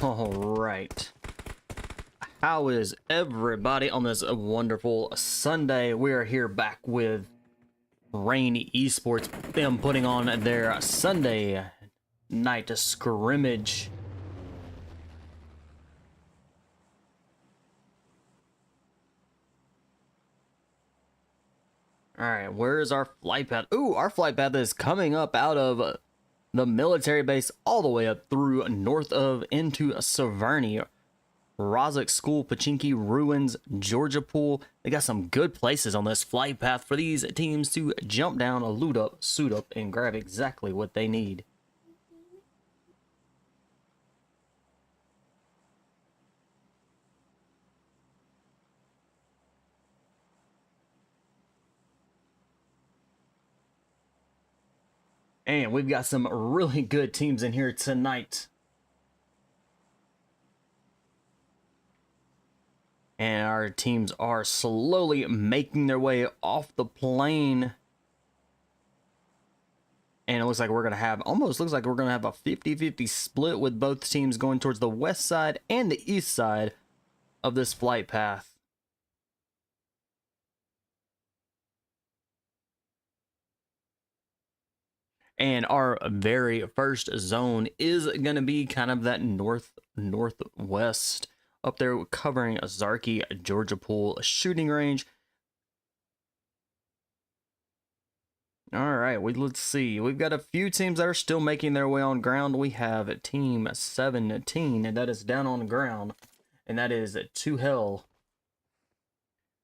All right. How is everybody on this wonderful Sunday? We are here back with Rain Esports, them putting on their Sunday night scrimmage. All right, where is our flight path? Ooh, our flight path is coming up out of the military base all the way up through north of into Severny. Rozok School, Pachinki, Ruins, Georgia Pool. They got some good places on this flight path for these teams to jump down, loot up, suit up, and grab exactly what they need. And we've got some really good teams in here tonight. And our teams are slowly making their way off the plane. And it looks like we're going to have, almost looks like we're going to have a 50-50 split with both teams going towards the west side and the east side of this flight path. And our very first zone is going to be kind of that northwest up there, covering a Zarki, Georgia Pool, a shooting range. All right, let's see. We've got a few teams that are still making their way on ground. We have Team 17, and that is down on the ground, and that is To Hell.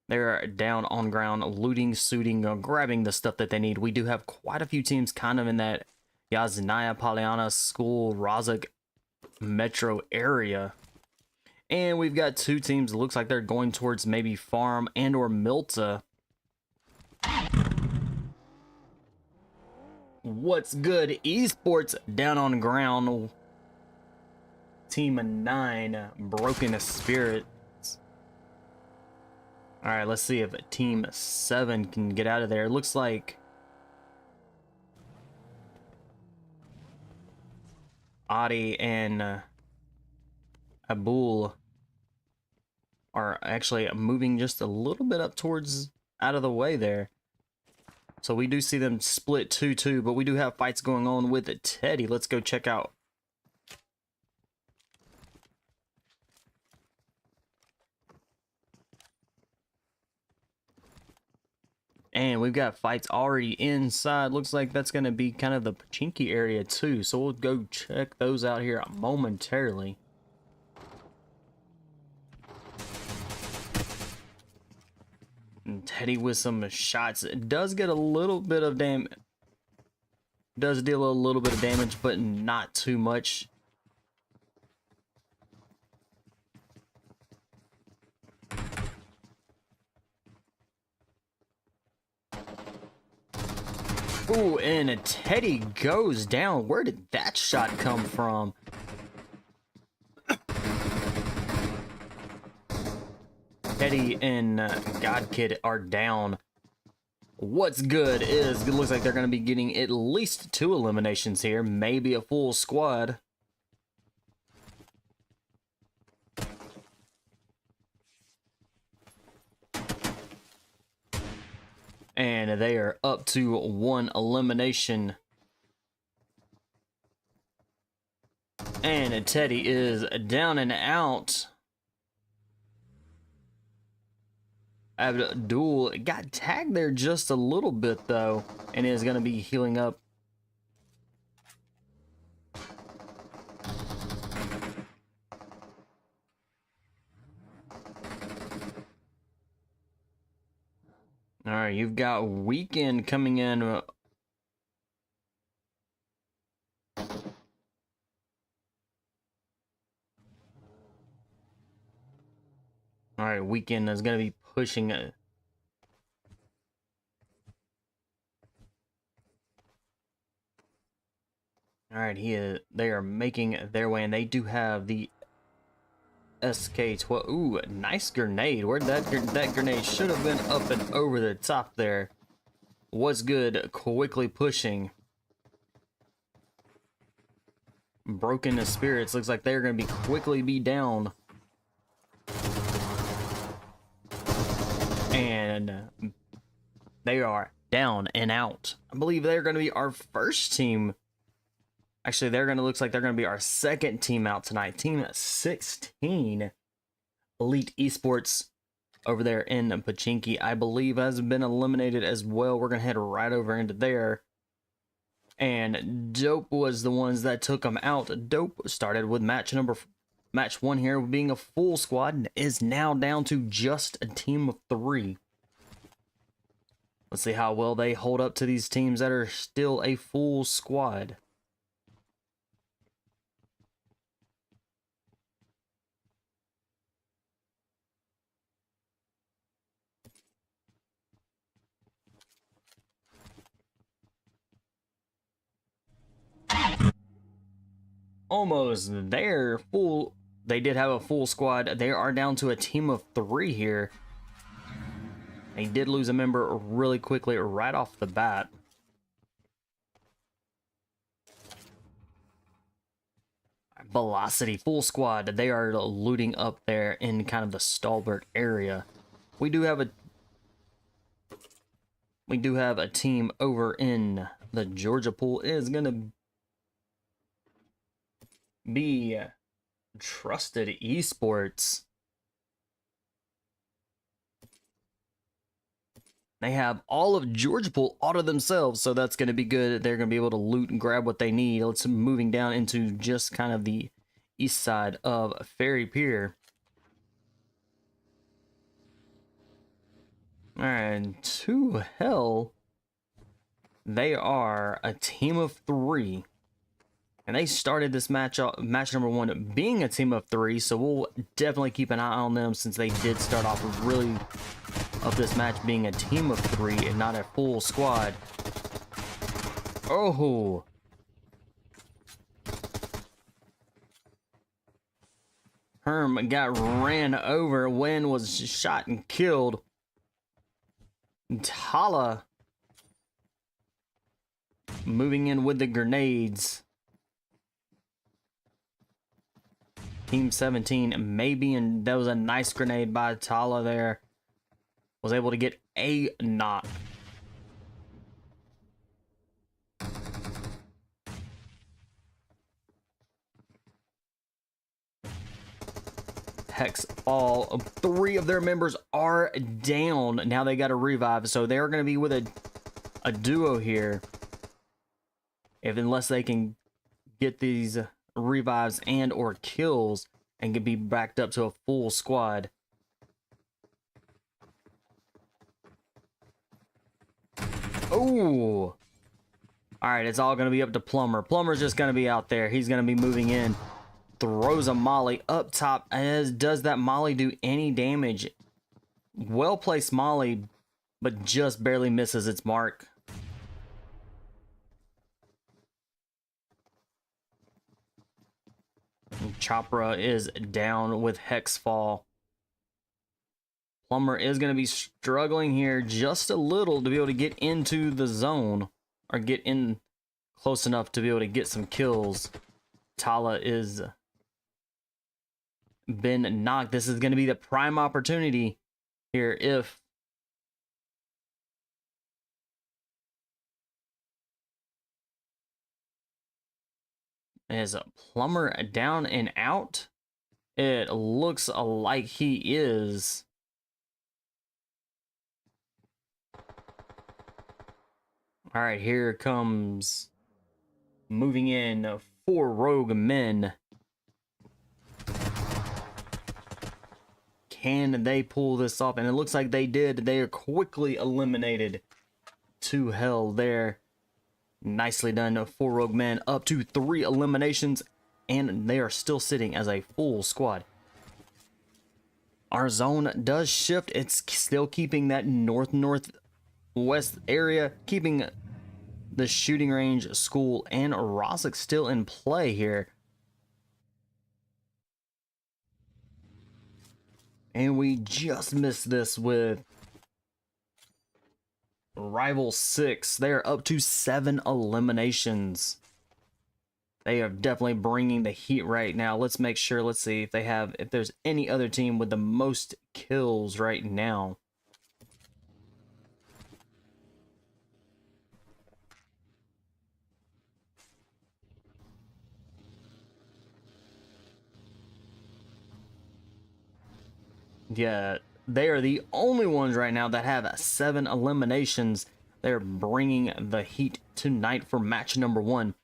They're down on ground, looting, suiting, grabbing the stuff that they need. We do have quite a few teams kind of in that Yasnaya, Polyana, School, Rozok metro area. And we've got two teams, it looks like they're going towards maybe Farm and or Milta. What's good? Esports down on ground. Team 9, Broken Spirit. All right, let's see if Team 7 can get out of there. It looks like Adi and Abul are actually moving just a little bit up towards out of the way there. So we do see them split 2-2, but we do have fights going on with Teddy. Let's go check out. And we've got fights already inside. Looks like that's going to be kind of the Pachinki area too. So we'll go check those out here momentarily. And Teddy with some shots. It does get a little bit of damage. Does deal a little bit of damage, but not too much. Ooh, and Teddy goes down. Where did that shot come from? Teddy and Godkid are down. What's good is, it looks like they're going to be getting at least 2 eliminations here, maybe a full squad. And they are up to 1 elimination. And Teddy is down and out. Abdul got tagged there just a little bit though, and is going to be healing up. All right, you've got Weekend coming in. All right, Weekend is going to be pushing it. All right, they are making their way, and they do have the SK-12. Ooh, nice grenade. Where'd that grenade should have been up and over the top there. What's good? Quickly pushing. Broken Spirits. Looks like they're going to quickly be down. And they are down and out. I believe they're going to be our first team. Actually, looks like they're going to be our second team out tonight. Team 16, Elite Esports over there in Pachinki, I believe has been eliminated as well. We're going to head right over into there. And Dope was the ones that took them out. Dope started with match number match 1 here, being a full squad, is now down to just a team of 3. Let's see how well they hold up to these teams that are still a full squad. Almost there. Full. They did have a full squad. They are down to a team of 3 here. They did lose a member really quickly right off the bat. Velocity, full squad. They are looting up there in kind of the stalwart area. We do have a team over in the Georgia pool. It is gonna be Trusted Esports. They have all of Georgia pool all to themselves, so that's going to be good. They're going to be able to loot and grab what they need. Let's moving down into just kind of the east side of Ferry Pier. And to hell, they are a team of 3. And they started this match number 1 being a team of 3, so we'll definitely keep an eye on them since they did start off really of this match being a team of 3 and not a full squad. Oh! Herm got ran over. Wen was shot and killed. Tala moving in with the grenades. Team 17 maybe, and that was a nice grenade by Tala there. Was able to get a knock. HEXFALL. 3 of their members are down. Now they got to revive, so they're going to be with a duo here. Unless they can get these revives and or kills and can be backed up to a full squad. Oh! Alright, it's all going to be up to Plumber. Plumber's just going to be out there. He's going to be moving in. Throws a molly up top. Does that molly do any damage? Well placed molly, but just barely misses its mark. Chopra is down with HEXFALL. Plumber is going to be struggling here just a little to be able to get into the zone or get in close enough to be able to get some kills. Tala is been knocked. This is going to be the prime opportunity here if is Plumber down and out. It looks like he is. All right, here comes moving in 4 rogue men. Can they pull this off? And it looks like they did. They are quickly eliminated. To hell there. Nicely done. 4 rogue men up to 3 eliminations, and they are still sitting as a full squad. Our zone does shift. It's still keeping that northwest area, keeping the shooting range, school, and Rosick still in play here. And we just missed this with Rival 6. They are up to 7 eliminations. They are definitely bringing the heat right now. Let's make sure. Let's see if there's any other team with the most kills right now. Yeah, they are the only ones right now that have 7 eliminations. They're bringing the heat tonight for match number 1.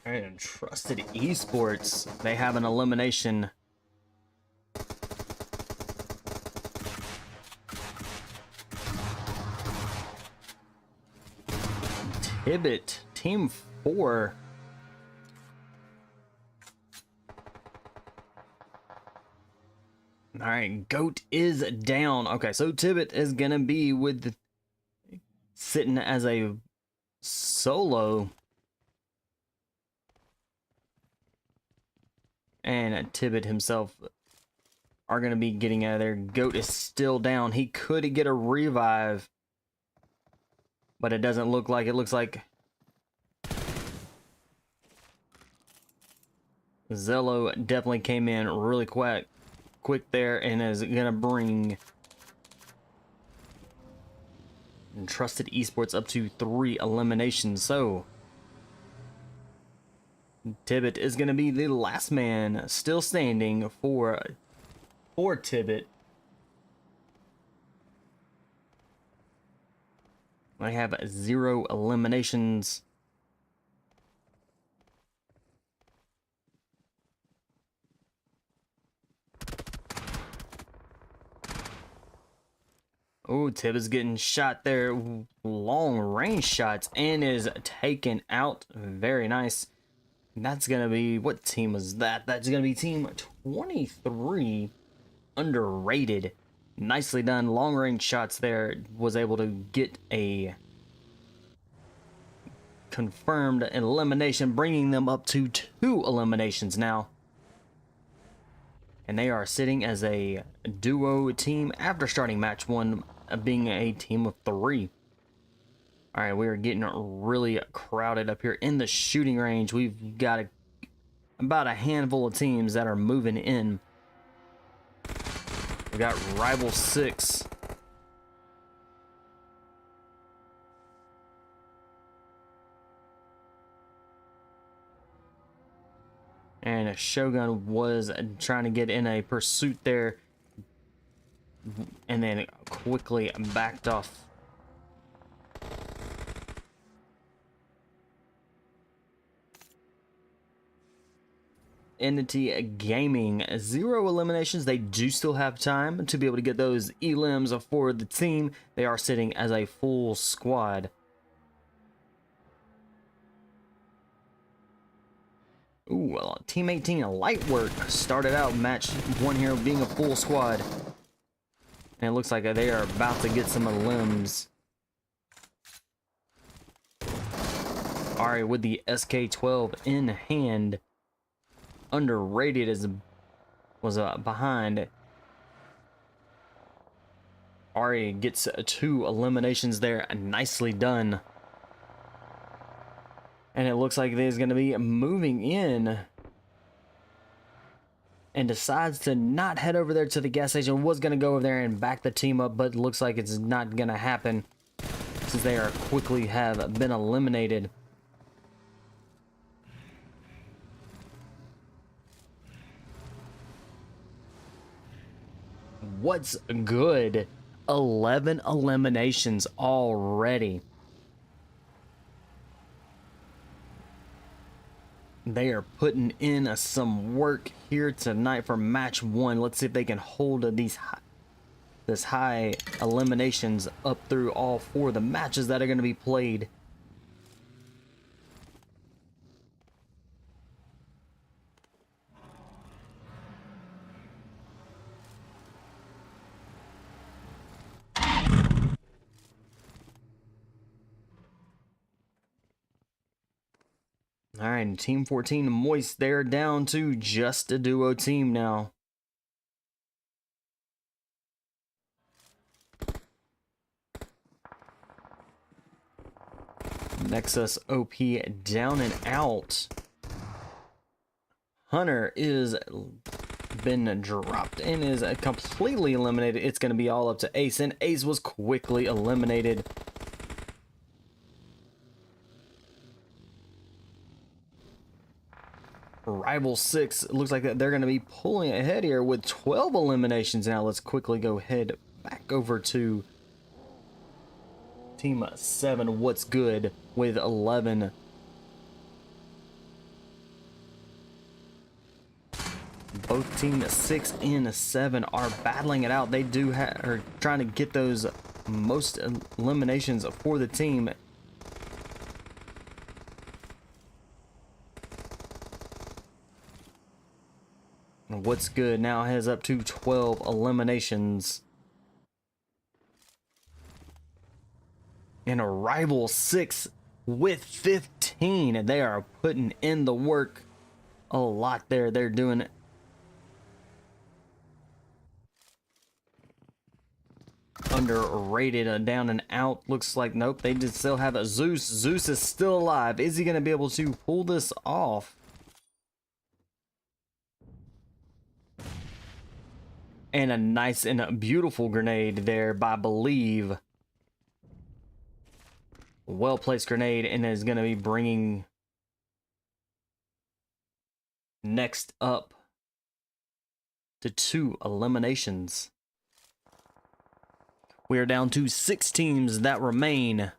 And Trusted Esports, they have an elimination. Tibet, Team 4. All right, Goat is down. Okay, so Tibet is gonna be with sitting as a solo, and Tibet himself are gonna be getting out of there. Goat is still down. He could get a revive, but it doesn't look like it. Looks like Zello definitely came in really quick there and is gonna bring Trusted Esports up to 3 eliminations. So Tibet is gonna be the last man still standing for Tibet. I have 0 eliminations. Oh, Tib is getting shot there. Long range shots and is taken out. Very nice. That's going to be, what team was that? That's going to be team 23. Underrated. Nicely done. Long range shots there. Was able to get a confirmed elimination, bringing them up to 2 eliminations now. And they are sitting as a duo team after starting match 1 being a team of 3. All right, we are getting really crowded up here in the shooting range. We've got about a handful of teams that are moving in. We got Rival 6. And a Shogun was trying to get in a pursuit there, and then quickly backed off. Enity Gaming, 0 eliminations. They do still have time to be able to get those elims for the team. They are sitting as a full squad. Ooh, well, Team 18 Lightwork started out match 1 here being a full squad. And it looks like they are about to get some limbs. Alright, with the SK-12 in hand. Underrated was behind. Ari gets 2 eliminations there. Nicely done. And it looks like there's going to be moving in. And decides to not head over there to the gas station. Was going to go over there and back the team up, but looks like it's not going to happen, since they are quickly have been eliminated. What's good? 11 eliminations already. They are putting in some work here tonight for match 1. Let's see if they can hold this high eliminations up through all 4 of the matches that are going to be played. All right, Team 14 Moist, they're down to just a duo team now. Nexus OP down and out. Hunter is been dropped and is completely eliminated. It's going to be all up to Ace, and Ace was quickly eliminated. Rival 6, it looks like they're going to be pulling ahead here with 12 eliminations now. Let's quickly go head back over to Team 7, What's Good, with 11. Both team 6 and 7 are battling it out. They are trying to get those most eliminations for the team. What's good now has up to 12 eliminations. And a rival 6 with 15. And they are putting in the work a lot there. They're doing it. Underrated, down and out. Looks like nope, they did still have a Zeus. Zeus is still alive. Is he going to be able to pull this off? And a nice and a beautiful grenade there by Believe. Well placed grenade, and is going to be bringing next up to 2 eliminations. We are down to 6 teams that remain.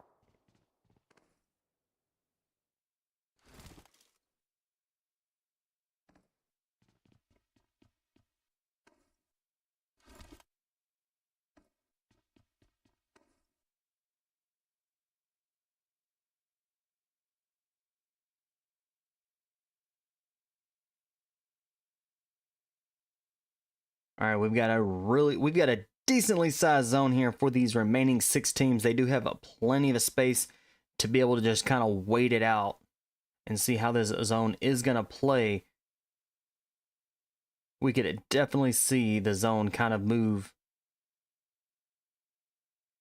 All right, we've got a decently sized zone here for these remaining 6 teams. They do have plenty of space to be able to just kind of wait it out and see how this zone is going to play. We could definitely see the zone kind of move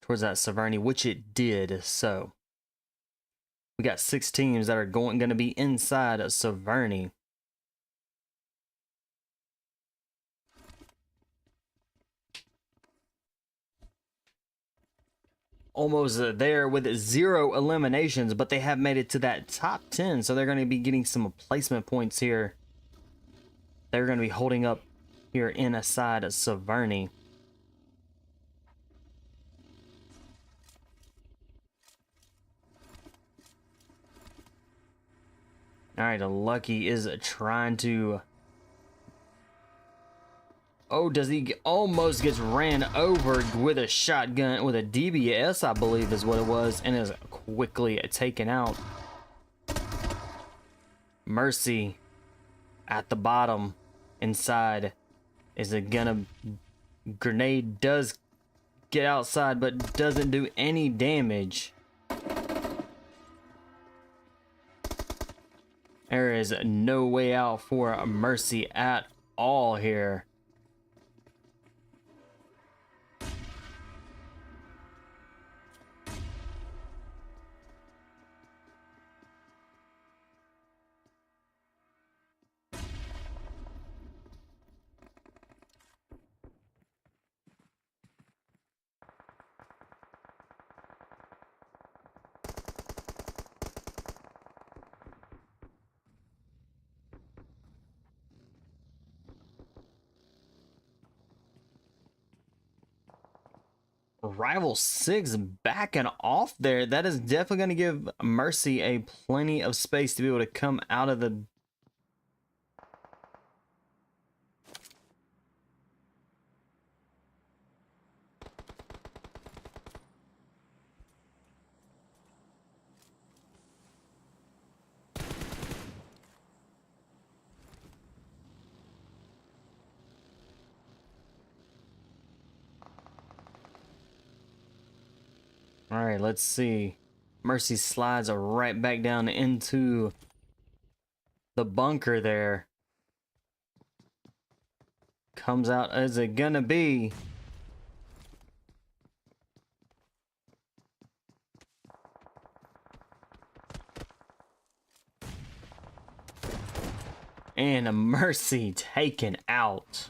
towards that Severny, which it did. So we got 6 teams that are going to be inside of Severny. Almost there with 0 eliminations, but they have made it to that top 10, so they're going to be getting some placement points here. They're going to be holding up here inside of Severny. All right, Lucky is trying to... Oh, does he almost gets ran over with a shotgun, with a DBS, I believe is what it was, and is quickly taken out. Mercy at the bottom inside. Is it gonna... Grenade does get outside, but doesn't do any damage. There is no way out for Mercy at all here. Rival 6 backing off there. That is definitely going to give Mercy a plenty of space to be able to come out of the... All right, let's see. Mercy slides right back down into the bunker there. Comes out, is it gonna be? And a Mercy taken out.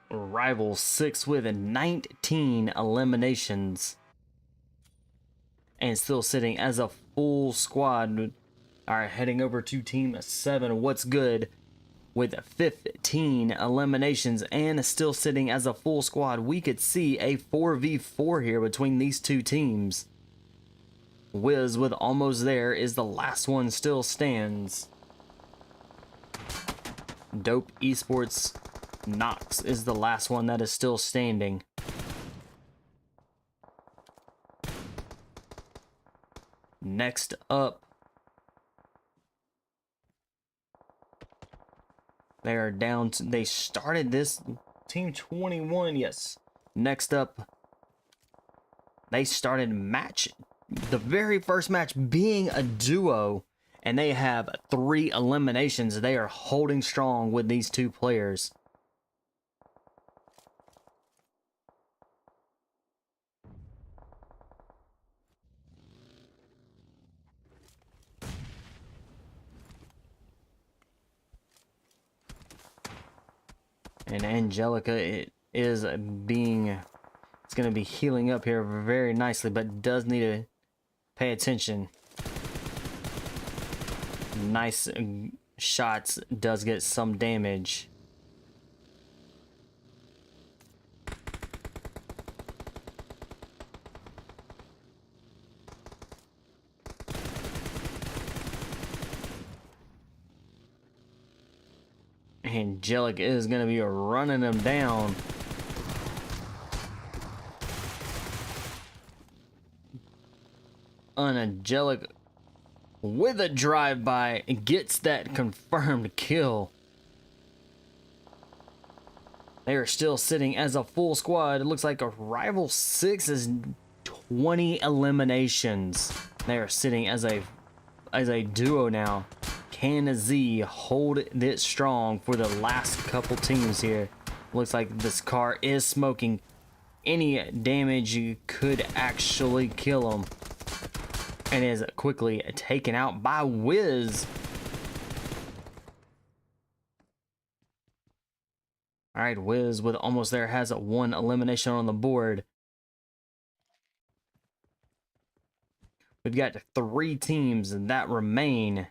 Rival 6 with 19 eliminations. And still sitting as a full squad. Alright, heading over to Team 7. What's good? with 15 eliminations and still sitting as a full squad. We could see a 4v4 here between these two teams. Wiz with almost there is the last one still stands. Dope Esports Nox is the last one that is still standing. Next up, they are down to, they started this team 21, yes. Next up, they started the very first match being a duo, and they have 3 eliminations. They are holding strong with these two players. And Angelica it's going to be healing up here very nicely, but does need to pay attention. Nice shots, does get some damage. Angelic is going to be running them down. Angelic with a drive-by gets that confirmed kill. They are still sitting as a full squad. It looks like a rival 6 is 20 eliminations. They are sitting as a duo now. Can Z hold it strong for the last couple teams here? Looks like this car is smoking. Any damage could actually kill him. And is quickly taken out by Wiz. Alright, Wiz with almost there has 1 elimination on the board. We've got 3 teams that remain.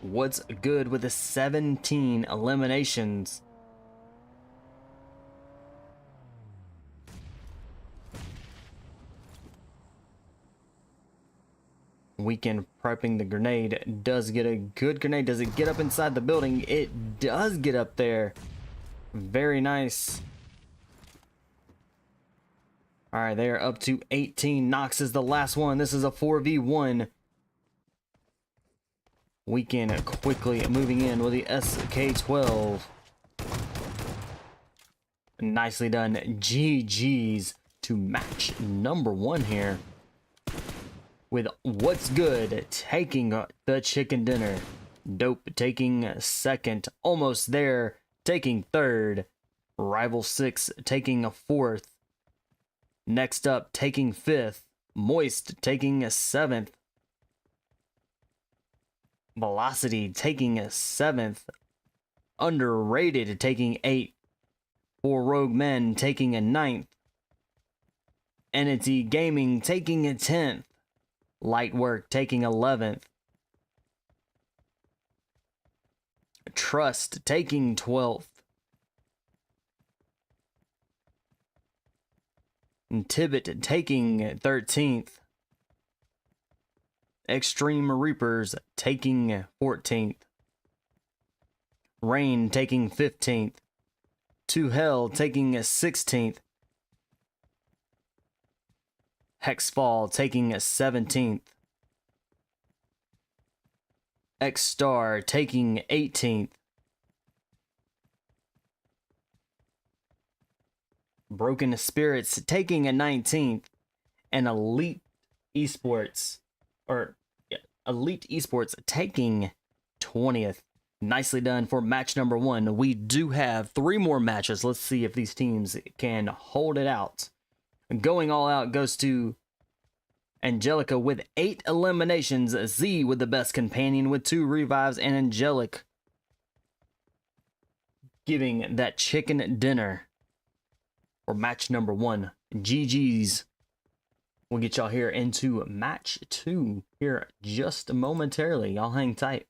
What's good with the 17 eliminations? Weekend prepping the grenade. Does get a good grenade. Does it get up inside the building? It does get up there. Very nice. Alright, they are up to 18. Nox is the last one. This is a 4v1. Weekend quickly moving in with the SK-12. Nicely done. GG's to match number 1 here. With What's Good taking the chicken dinner. Dope taking 2nd. Almost there. Taking 3rd. Rival 6 taking a 4th. Next up taking 5th. Moist taking a 7th. Velocity taking a 7th. Underrated taking 8th. For Rogue Men taking a 9th. Enity Gaming taking a 10th. Lightwork taking 11th. Trust taking 12th. And Tibet taking 13th. XtreamReapers taking 14th. Rain taking 15th. To Hell taking 16th. HEXFALL taking 17th. Xstar taking 18th. Broken Spirits taking a 19th. And Elite Esports taking 20th. Nicely done for match number 1. We do have 3 more matches. Let's see if these teams can hold it out. Going all out goes to Angelica with 8 eliminations. Z with the best companion with 2 revives. And Angelic giving that chicken dinner for match number 1. GG's. We'll get y'all here into match 2 here just momentarily. Y'all hang tight.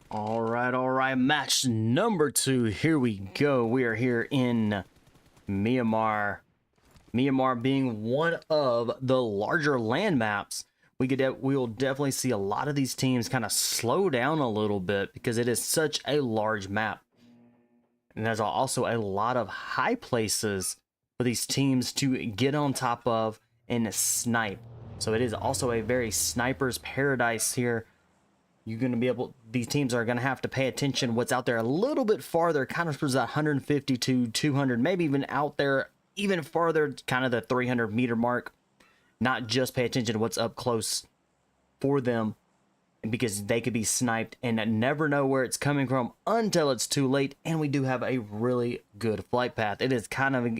All right. Match number 2. Here we go. We are here in Myanmar. Myanmar being one of the larger land maps. We'll definitely see a lot of these teams kind of slow down a little bit because it is such a large map. And there's also a lot of high places for these teams to get on top of and snipe. So it is also a very sniper's paradise here. You're going to be able, these teams are going to have to pay attention what's out there a little bit farther, kind of towards that 150 to 200, maybe even out there even farther, kind of the 300 meter mark. Not just pay attention to what's up close for them, because they could be sniped and never know where it's coming from until it's too late. And we do have a really good flight path. It is kind of,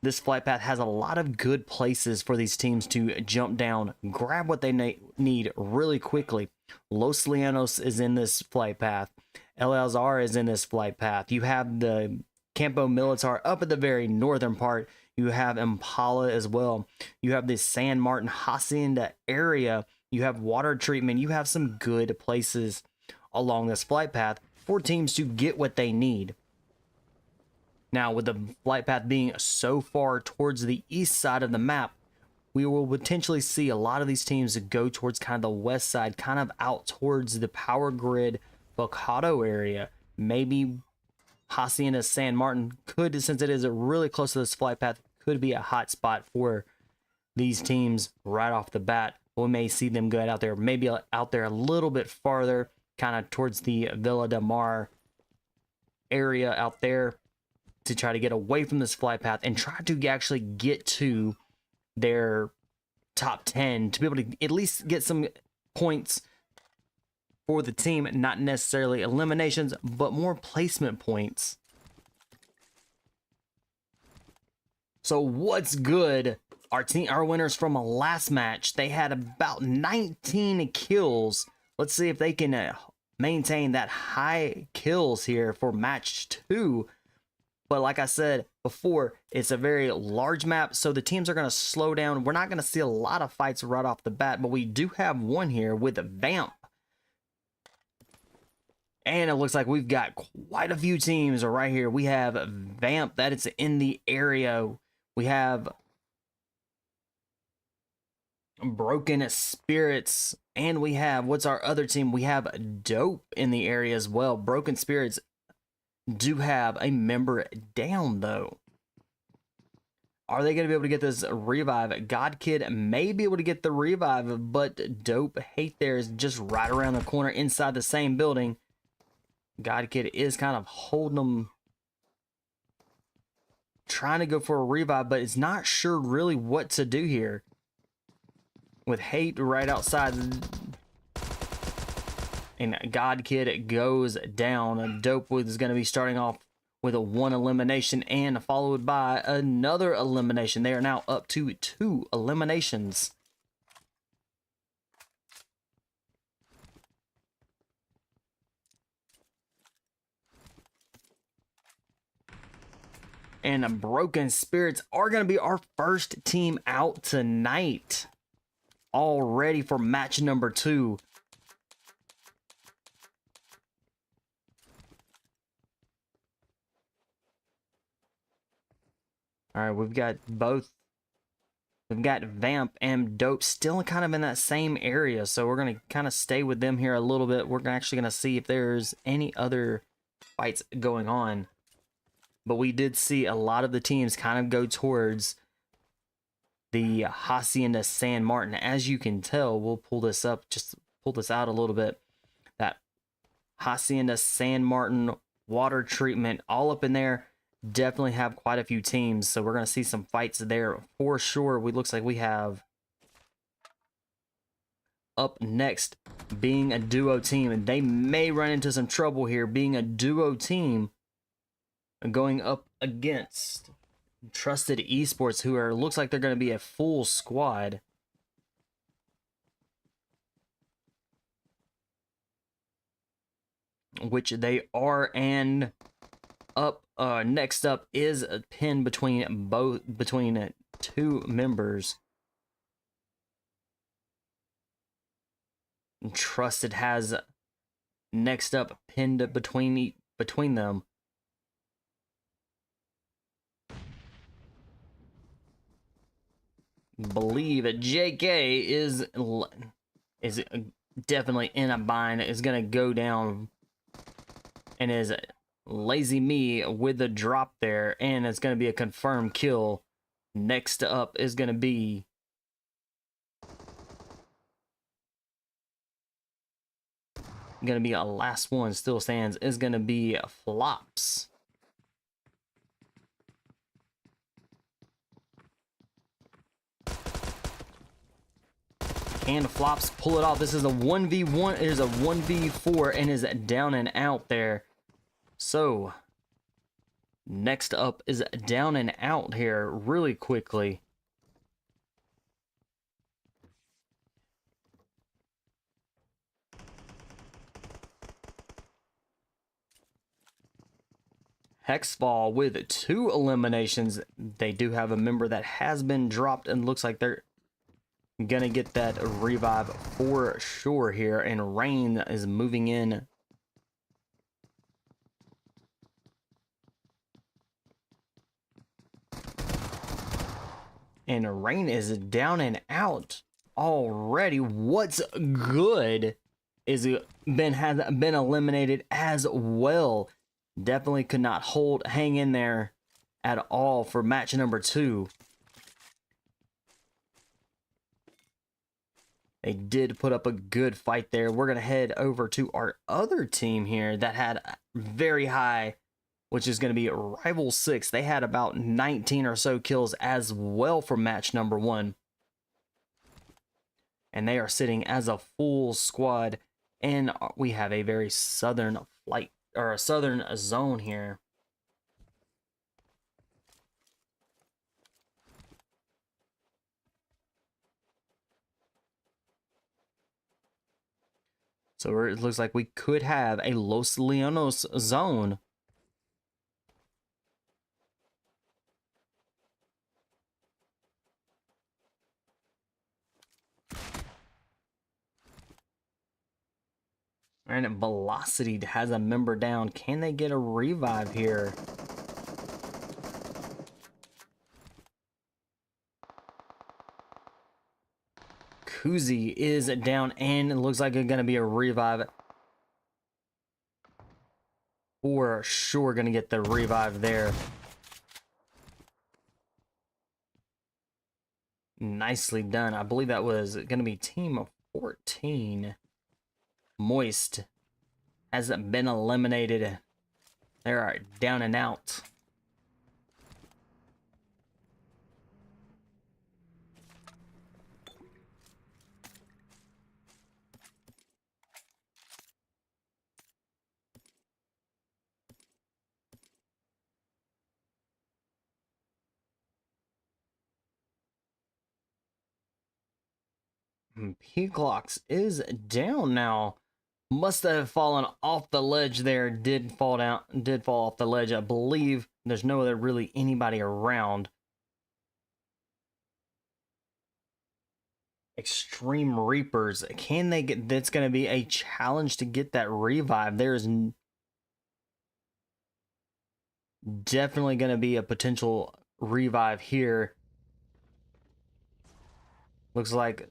this flight path has a lot of good places for these teams to jump down, grab what they need really quickly. Los Llanos is in this flight path. El-Azhar is in this flight path. You have the Campo Militar up at the very northern part. You have Impala as well. You have the San Martin Hacienda area. You have water treatment. You have some good places along this flight path for teams to get what they need. Now, with the flight path being so far towards the east side of the map, we will potentially see a lot of these teams go towards kind of the west side, kind of out towards the power grid Bocado area. Maybe Hacienda San Martin could, since it is really close to this flight path, could be a hot spot for these teams right off the bat. We may see them go out there, maybe out there a little bit farther, kind of towards the Villa de Mar area out there, to try to get away from this flight path and try to actually get to their top 10 to be able to at least get some points for the team, not necessarily eliminations, but more placement points. So what's good? Our winners from a last match, they had about 19 kills. Let's see if they can maintain that high kills here for match 2. But like I said before, it's a very large map, so the teams are going to slow down. We're not going to see a lot of fights right off the bat, but we do have one here with Vamp. And it looks like we've got quite a few teams right here. We have Vamp, that is in the area. We have Broken Spirits, and we have, what's our other team? We have Dope in the area as well. Broken Spirits do have a member down, though. Are they going to be able to get this revive? God Kid may be able to get the revive, but Dope Hate there is just right around the corner inside the same building. God Kid is kind of holding them, trying to go for a revive, but is not sure really what to do here. With Hate right outside, and God Kid goes down. Dope is going to be starting off with a 1 elimination and followed by another elimination. They are now up to 2 eliminations. And Broken Spirits are going to be our first team out tonight. All ready for match number 2. All right, we've got both. We've got Vamp and Dope still kind of in that same area, so we're going to kind of stay with them here a little bit. We're actually going to see if there's any other fights going on. But we did see a lot of the teams kind of go towards the Hacienda San Martin. As you can tell, we'll pull this up, just pull this out a little bit. That Hacienda San Martin water treatment all up in there. Definitely have quite a few teams, so we're going to see some fights there for sure. Looks like we have up next being a duo team, and they may run into some trouble here being a duo team going up against Trusted Esports, who are, looks like they're going to be a full squad. Which they are, and up next up is a pin between two members. Trusted has Next up, pinned between them. Believe JK is definitely in a bind. Is gonna go down, and is Lazy Me with the drop there, and it's gonna be a confirmed kill. Next up is gonna be a last one still stands, is gonna be Flops. And Flops pull it off. This is a 1v1. It is a 1v4 and is down and out there. So next up is down and out here really quickly. HEXFALL with 2 eliminations. They do have a member that has been dropped and looks like they're gonna get that revive for sure here. And Rain is moving in. And Rain is down and out already. What's good is has been eliminated as well. Definitely could not hang in there at all for match number 2. They did put up a good fight there. We're going to head over to our other team here that had very high, which is going to be Rival 6. They had about 19 or so kills as well for match number 1. And they are sitting as a full squad. And we have a very southern flight, or a southern zone here. So it looks like we could have a Los Leonos zone. And Velocity has a member down. Can they get a revive here? Kuzi is down, and it looks like it's going to be a revive. For sure going to get the revive there. Nicely done. I believe that was going to be team 14. Moist has been eliminated. They are down and out. Peacocks is down now. Must have fallen off the ledge there. Did fall off the ledge. I believe there's no other really anybody around. XtreamReapers. Can they get, that's going to be a challenge to get that revive. There's definitely going to be a potential revive here. Looks like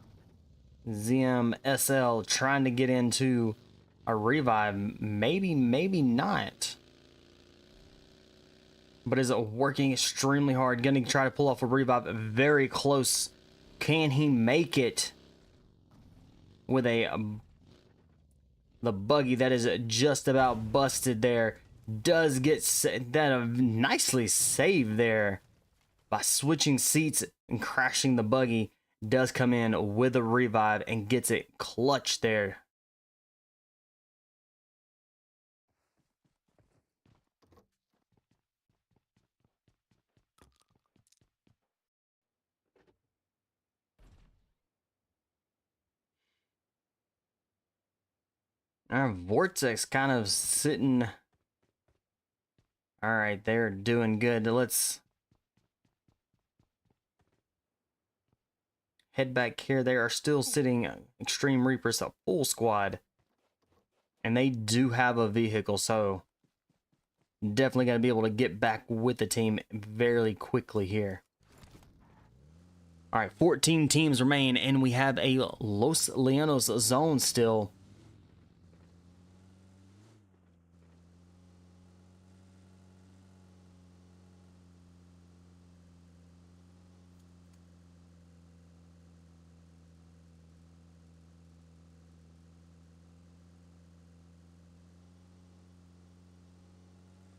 ZMSL trying to get into a revive. Maybe not. But is it working extremely hard? Gonna try to pull off a revive. Very close. Can he make it? With the buggy that is just about busted there. Does get that nicely saved there. By switching seats and crashing the buggy. Does come in with a revive and gets it clutch there. Our Vortex kind of sitting. All right, they're doing good. Let's head back here. They are still sitting XtreamReapers, a full squad. And they do have a vehicle, so definitely going to be able to get back with the team very quickly here. All right, 14 teams remain, and we have a Los Leonos zone still.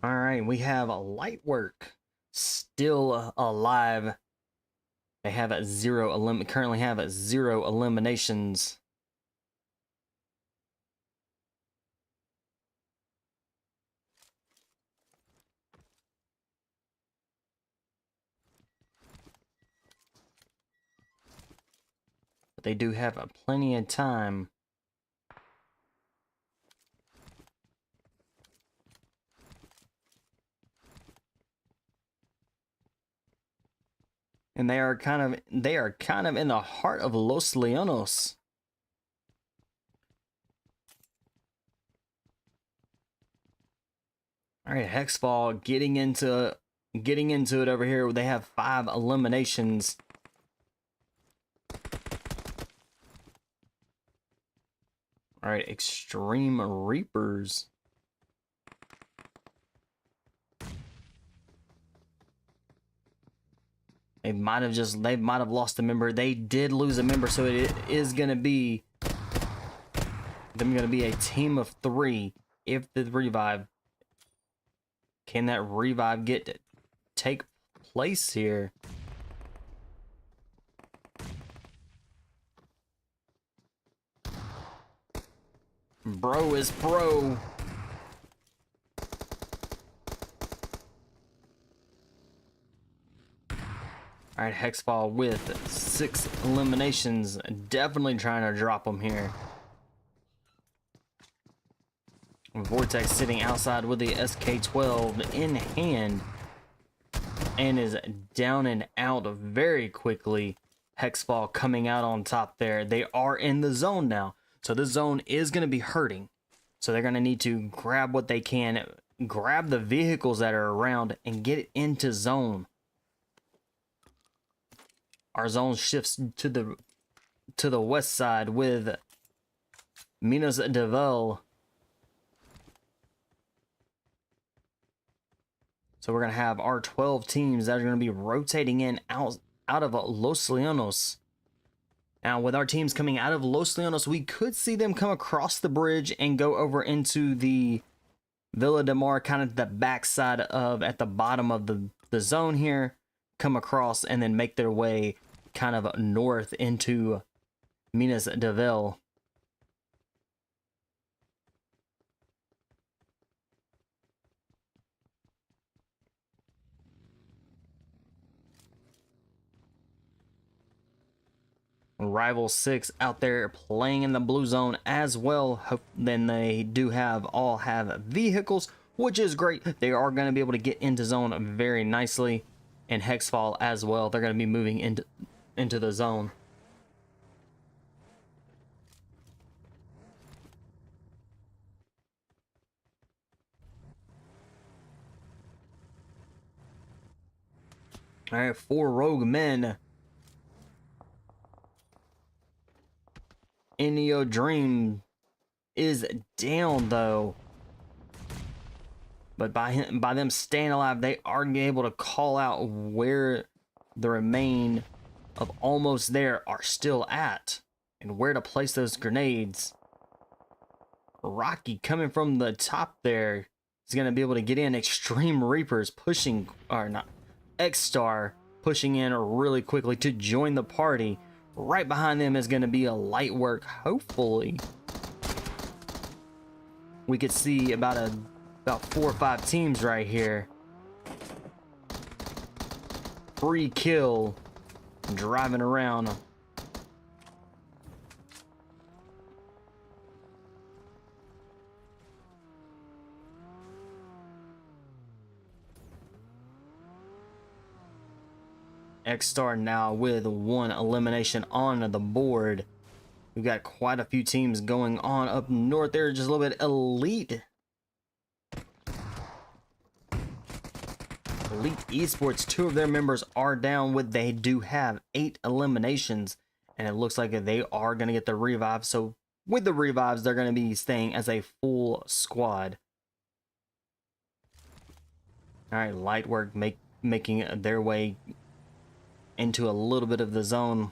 All right, we have Lightwork still alive. They have currently have 0 eliminations. But they do have plenty of time. And they are kind of in the heart of Los Leonos. All right, HEXFALL getting into it over here. They have 5 eliminations. All right, XtreamReapers. They might have lost a member. They did lose a member, so it is gonna be a team of 3 if the revive. Can that revive get to take place here? Bro is pro. All right, HEXFALL with 6 eliminations. Definitely trying to drop them here. Vortex sitting outside with the SK12 in hand and is down and out very quickly. HEXFALL coming out on top there. They are in the zone now, so the zone is going to be hurting. So they're going to need to grab what they can, grab the vehicles that are around, and get it into zone. Our zone shifts to the west side with Minas de Vel. So we're going to have our 12 teams that are going to be rotating in out of Los Leonos. Now, with our teams coming out of Los Leonos, we could see them come across the bridge and go over into the Villa de Mar, kind of the backside of, at the bottom of the zone here, come across and then make their way kind of north into Minas de Vel. Rival 6 out there playing in the blue zone as well. Then they do all have vehicles, which is great. They are going to be able to get into zone very nicely. And HEXFALL as well. They're going to be moving into the zone. All right, 4 rogue men. Inio Dream is down though, but by them staying alive, they are able to call out where the remain of almost there are still at and where to place those grenades. Rocky coming from the top there is going to be able to get in. XtreamReapers pushing, or not, Xstar pushing in really quickly to join the party. Right behind them is going to be a Lightwork. Hopefully we could see about 4 or 5 teams right here. Free kill driving around. Xstar now with 1 elimination on the board. We've got quite a few teams going on up north there, just a little bit. Elite Esports, 2 of their members are down. They do have 8 eliminations, and it looks like they are going to get the revive. So with the revives, they're going to be staying as a full squad. All right, Lightwork making their way into a little bit of the zone.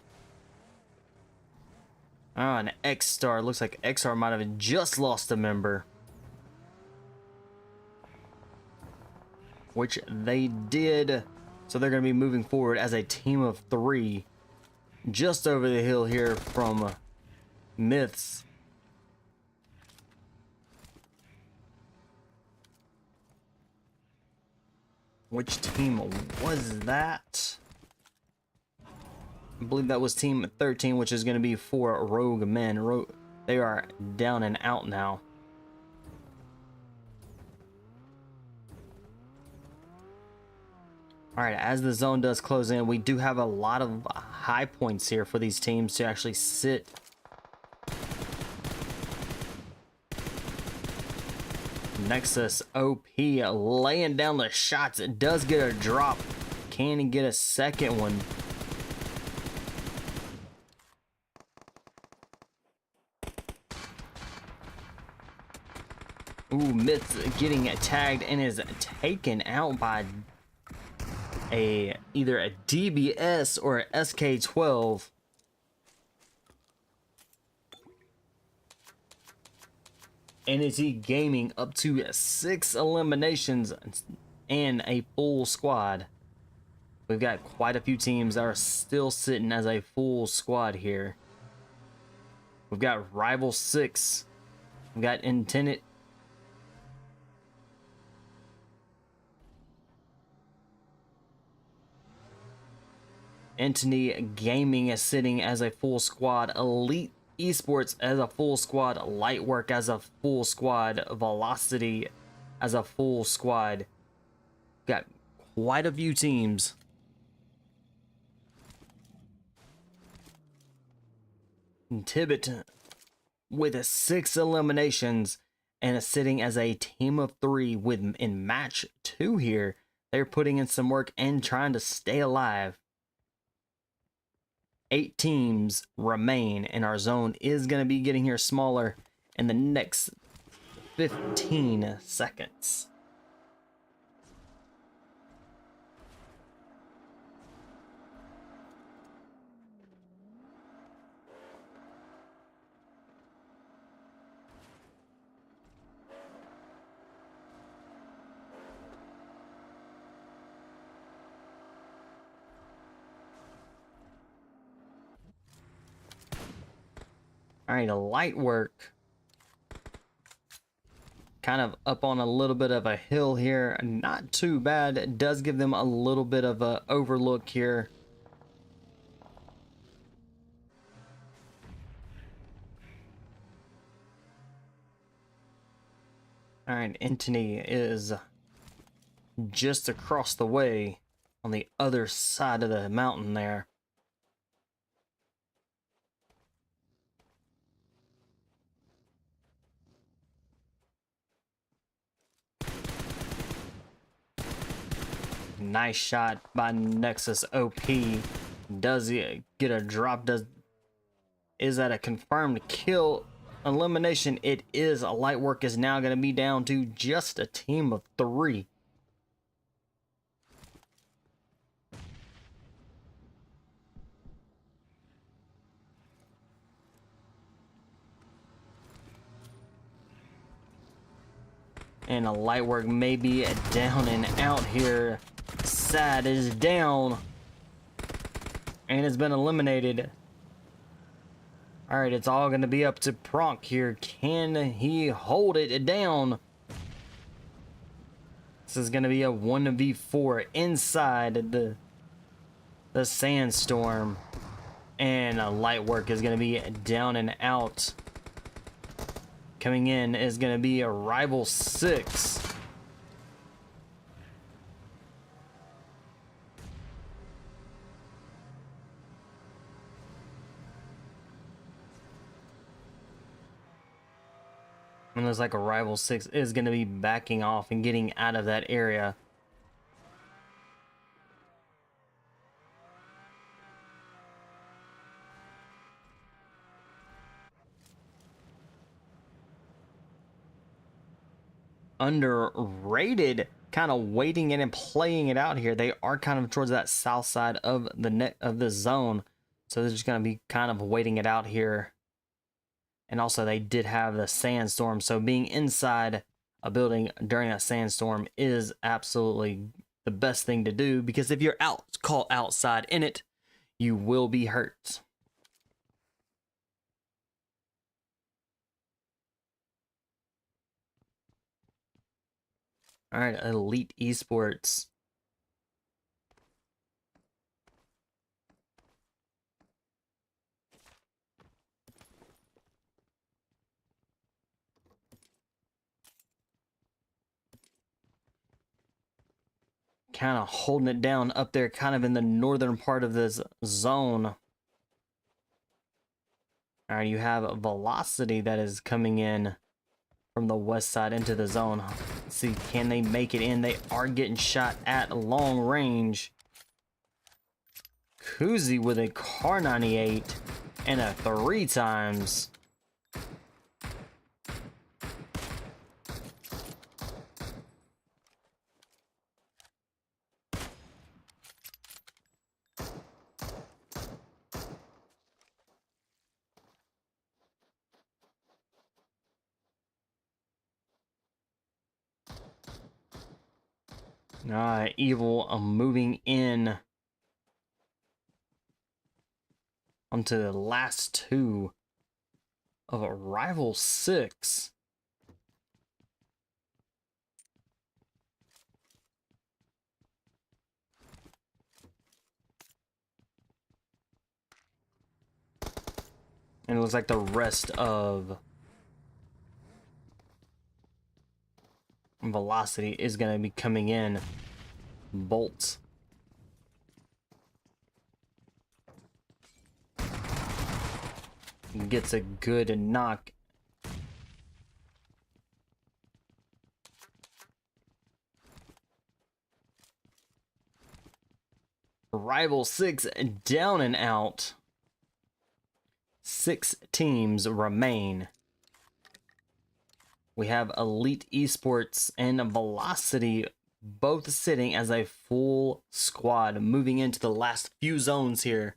Oh, and Xstar. Looks like Xstar might have just lost a member. Which they did. So they're going to be moving forward as a team of 3. Just over the hill here from Myths. Which team was that? I believe that was team 13, which is going to be for Rogue Men. They are down and out now. All right, as the zone does close in, we do have a lot of high points here for these teams to actually sit. Nexus OP laying down the shots. It does get a drop. Can he get a second one? Ooh, Myths getting tagged and is taken out by either a DBS or a SK12. Enity Gaming up to 6 eliminations and a full squad. We've got quite a few teams that are still sitting as a full squad here. We've got Rival 6. We've got Intended. Enity Gaming is sitting as a full squad. Elite Esports as a full squad. Lightwork as a full squad. Velocity as a full squad. Got quite a few teams. And Tibet with 6 eliminations and is sitting as a team of 3 in match 2 here. They're putting in some work and trying to stay alive. 8 teams remain, and our zone is going to be getting here smaller in the next 15 seconds. All right, a Lightwork kind of up on a little bit of a hill here. Not too bad. It does give them a little bit of a overlook here. All right, Enity is just across the way on the other side of the mountain there. Nice shot by Nexus OP. Does he get a drop? Is that a confirmed kill? Elimination. It is. Lightwork is now going to be down to just a team of 3. And a Lightwork may be down and out here. Sad is down. And has been eliminated. Alright, it's all going to be up to Pronk here. Can he hold it down? This is going to be a 1v4 inside the sandstorm. And a Lightwork is going to be down and out. Coming in is going to be a Rival 6. And looks like a Rival 6 is going to be backing off and getting out of that area. Underrated kind of waiting in and playing it out here. They are kind of towards that south side of the net of the zone. So they're just going to be kind of waiting it out here. And also they did have the sandstorm. So being inside a building during a sandstorm is absolutely the best thing to do, because if you're caught outside in it, you will be hurt. All right, Elite Esports. Kind of holding it down up there, kind of in the northern part of this zone. All right, you have Velocity that is coming in from the west side into the zone. Let's see, can they make it in? They are getting shot at long range. Kuzi with a Car 98 and a 3 times. Evil moving in onto the last two of a Rival 6. And it looks like the rest of Velocity is going to be coming in. Bolts. Gets a good knock. Rival 6 down and out. 6 teams remain. We have Elite Esports and Velocity both sitting as a full squad, moving into the last few zones here.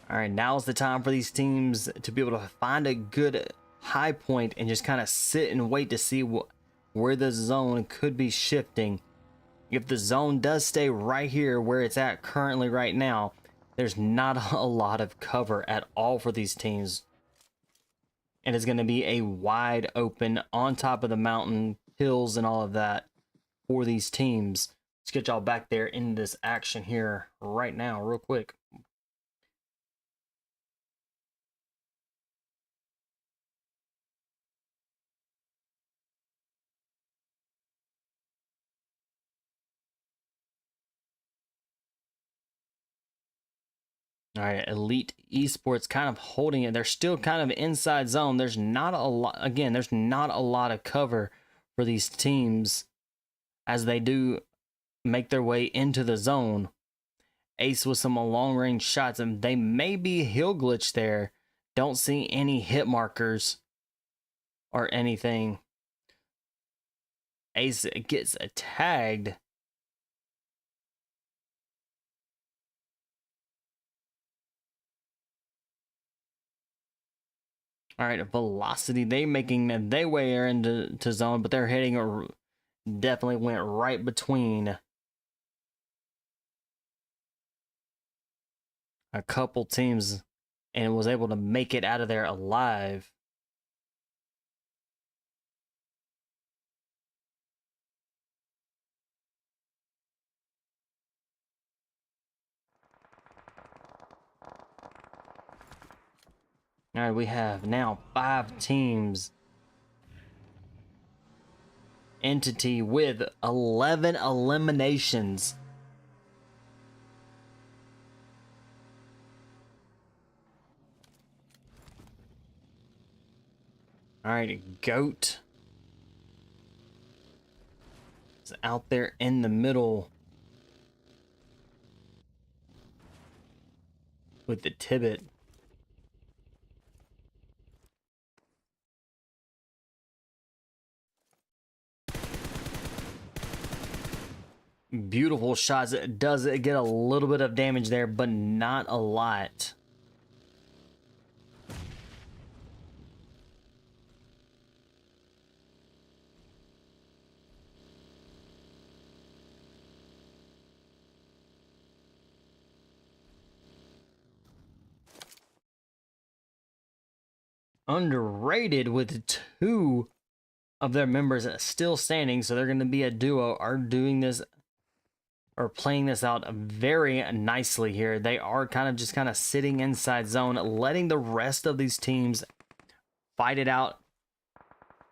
All right, now's the time for these teams to be able to find a good high point and just kind of sit and wait to see where the zone could be shifting. If the zone does stay right here where it's at currently right now, there's not a lot of cover at all for these teams. And it's going to be a wide open on top of the mountain, hills and all of that for these teams. Let's get y'all back there in this action here right now real quick. All right, Elite Esports kind of holding it. They're still kind of inside zone. There's not a lot, again, there's not a lot of cover for these teams as they do make their way into the zone. Ace with some long range shots, and they may be hill glitch there. Don't see any hit markers or anything. Ace gets tagged. All right, Velocity, they making their way into zone, but they're hitting definitely went right between a couple teams and was able to make it out of there alive. All right, we have now 5 teams Entity with 11 eliminations. All right, Goat is out there in the middle with the Tibet. Beautiful shots. It does get a little bit of damage there, but not a lot. Underrated with 2 of their members still standing, so they're going to be a duo. Are doing this or playing this out very nicely here. They are just sitting inside zone, letting the rest of these teams fight it out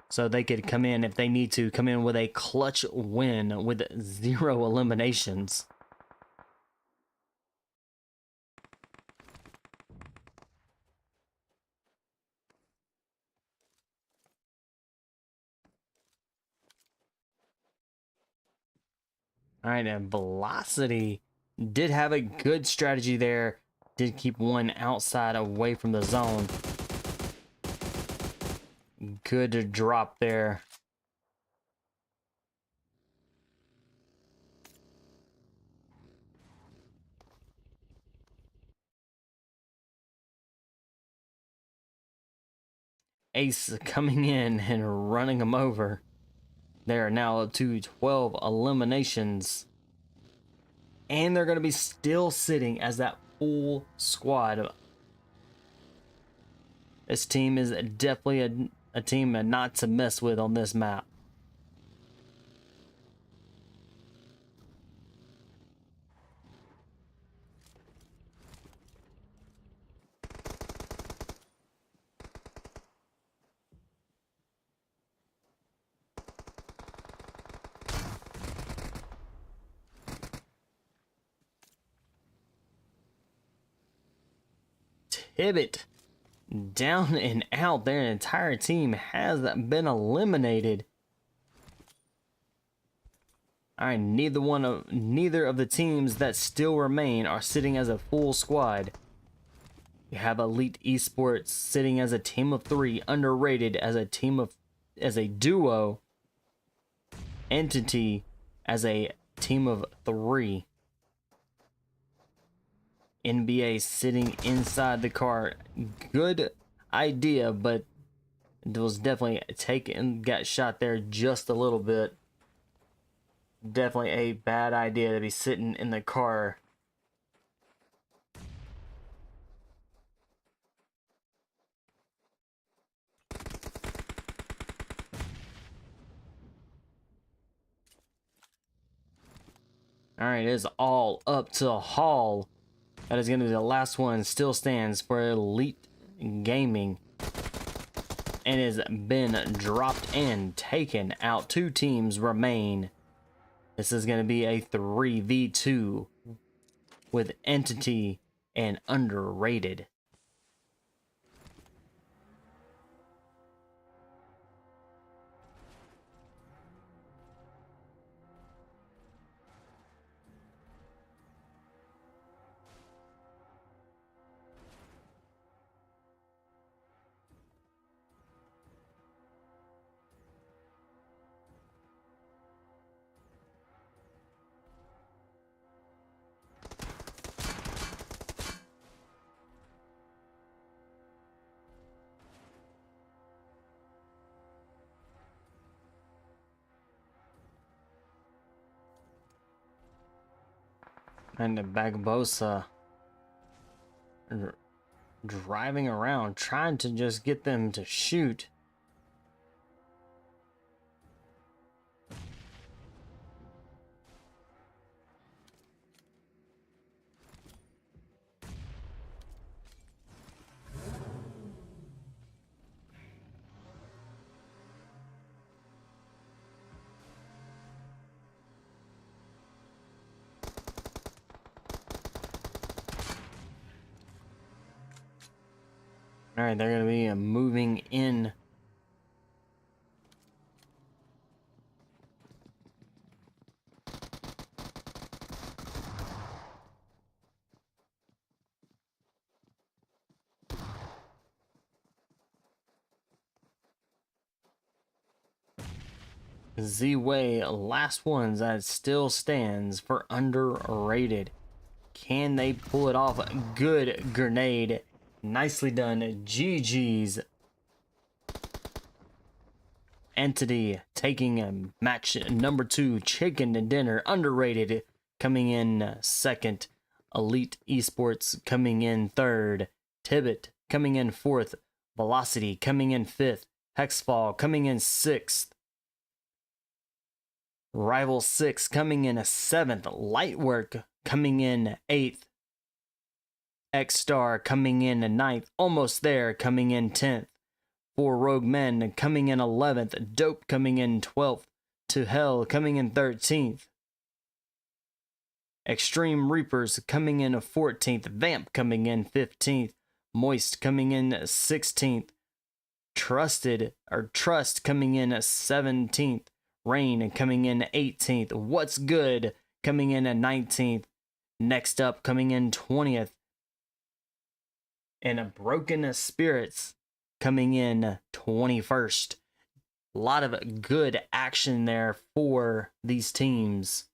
so they could come in if they need to, come in with a clutch win with 0 eliminations. All right, and Velocity did have a good strategy there. Did keep one outside away from the zone. Good drop there. Ace coming in and running them over. They are now up to 12 eliminations. And they're going to be still sitting as that full squad. This team is definitely a team not to mess with on this map. Tibet down and out. Their entire team has been eliminated. All right, neither of the teams that still remain are sitting as a full squad. You have Elite Esports sitting as a team of 3, Underrated as a duo, Entity as a team of 3. NBA sitting inside the car. Good idea, but it was definitely got shot there just a little bit. Definitely a bad idea to be sitting in the car. All right, it is all up to Hall. That is going to be the last one. Still stands for Elite Gaming. And has been dropped and taken out. 2 teams remain. This is going to be a 3v2 with Entity and Underrated. And the Bagbosa driving around, trying to just get them to shoot. All right, they're going to be moving in. Z-Way, last ones that still stands for underrated. Can they pull it off? Good grenade. Nicely done. GG's. Entity taking match number 2. Chicken dinner. Underrated coming in second. Elite Esports coming in third. Tibet coming in fourth. Velocity coming in fifth. HEXFALL coming in sixth. Rival 6 coming in 7th. Lightwork coming in 8th. Xstar coming in 9th. Almost there, coming in 10th. 4 Rogue Men coming in 11th. Dope coming in 12th. To Hell coming in 13th. XtreamReapers coming in 14th. Vamp coming in 15th. Moist coming in 16th. Trust coming in 17th. Rain coming in 18th. What's Good coming in at 19th. Next up coming in 20th. And a Broken Spirits coming in 21st. A lot of good action there for these teams.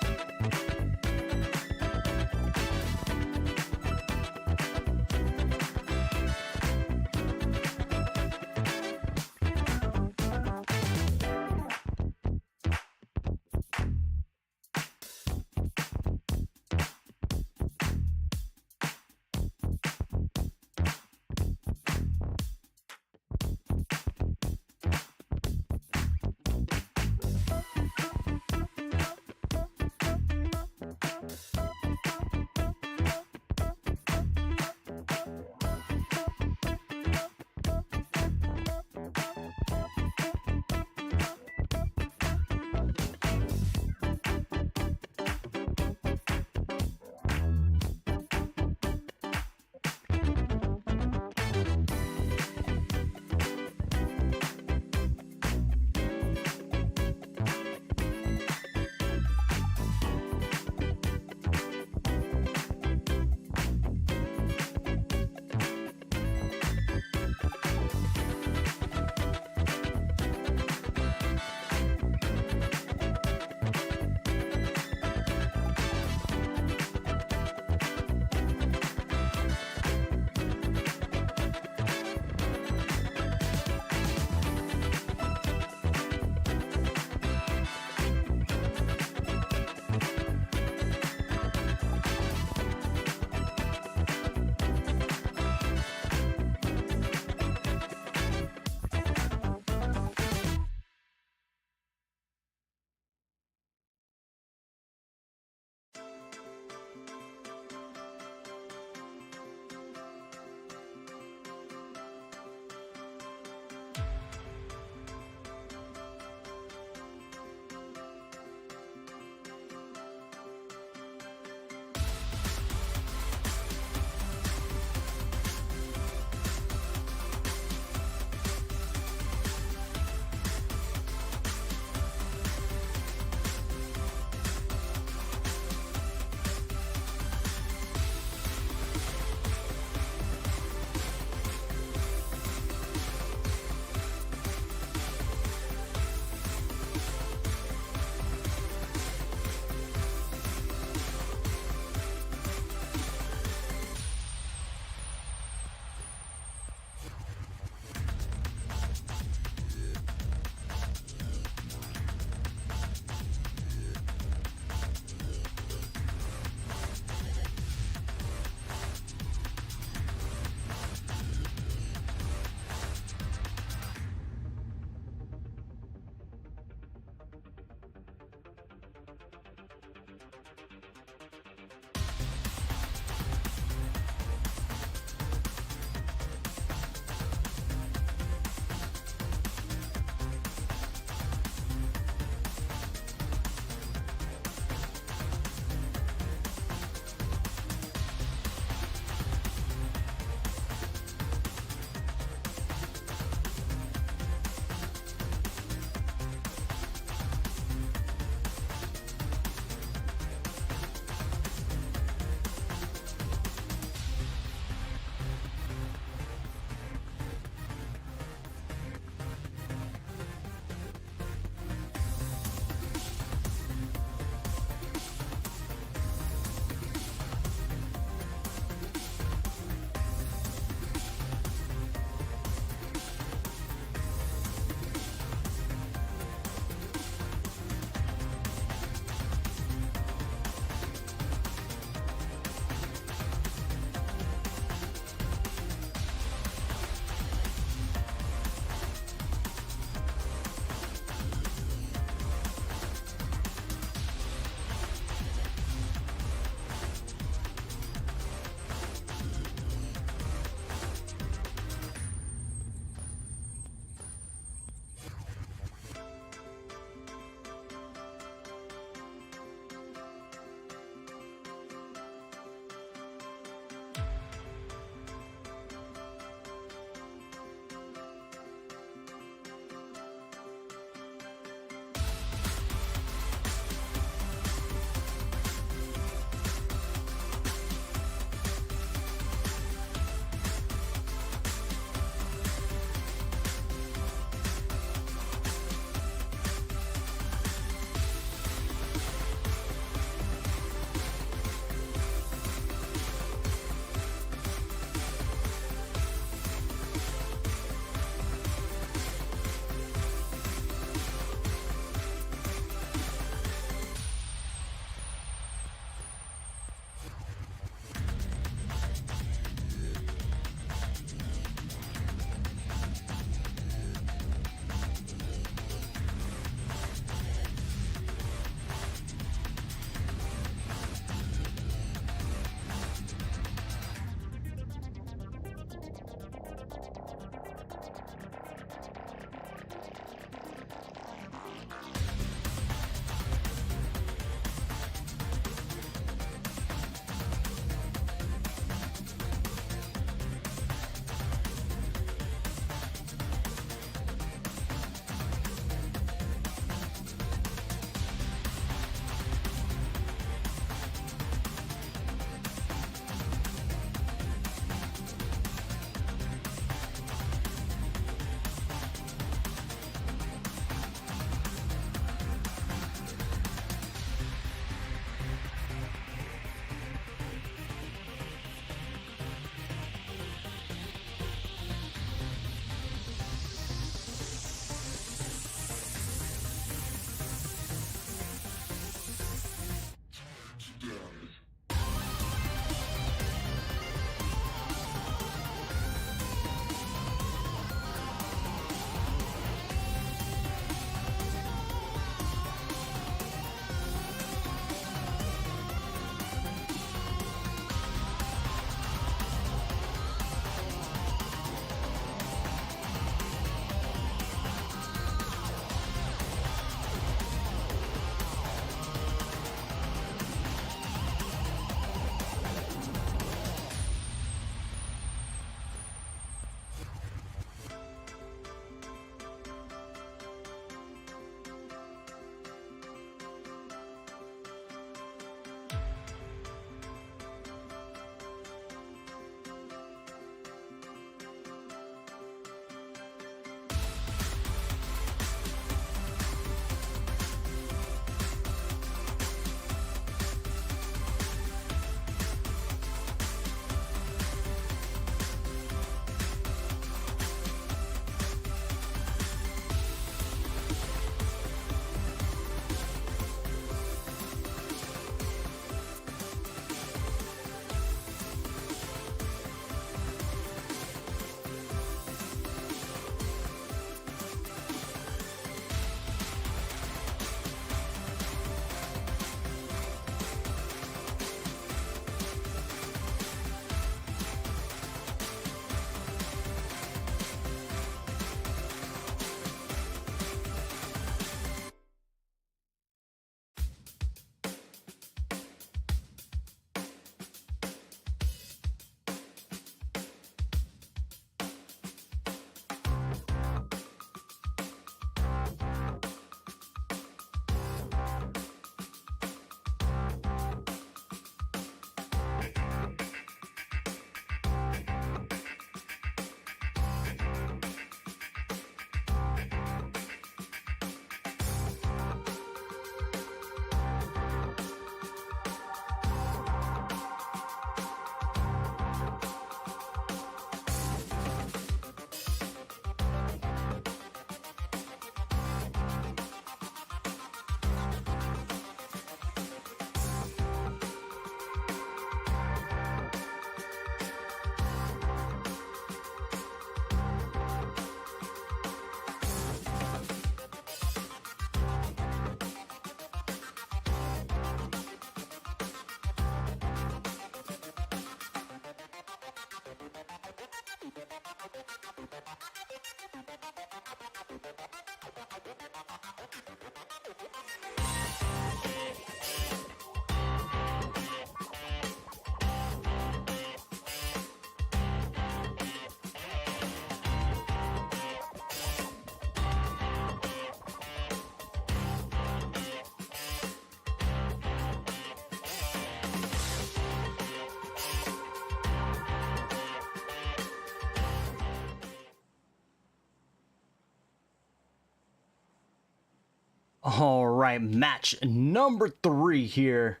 All right, match number 3 here.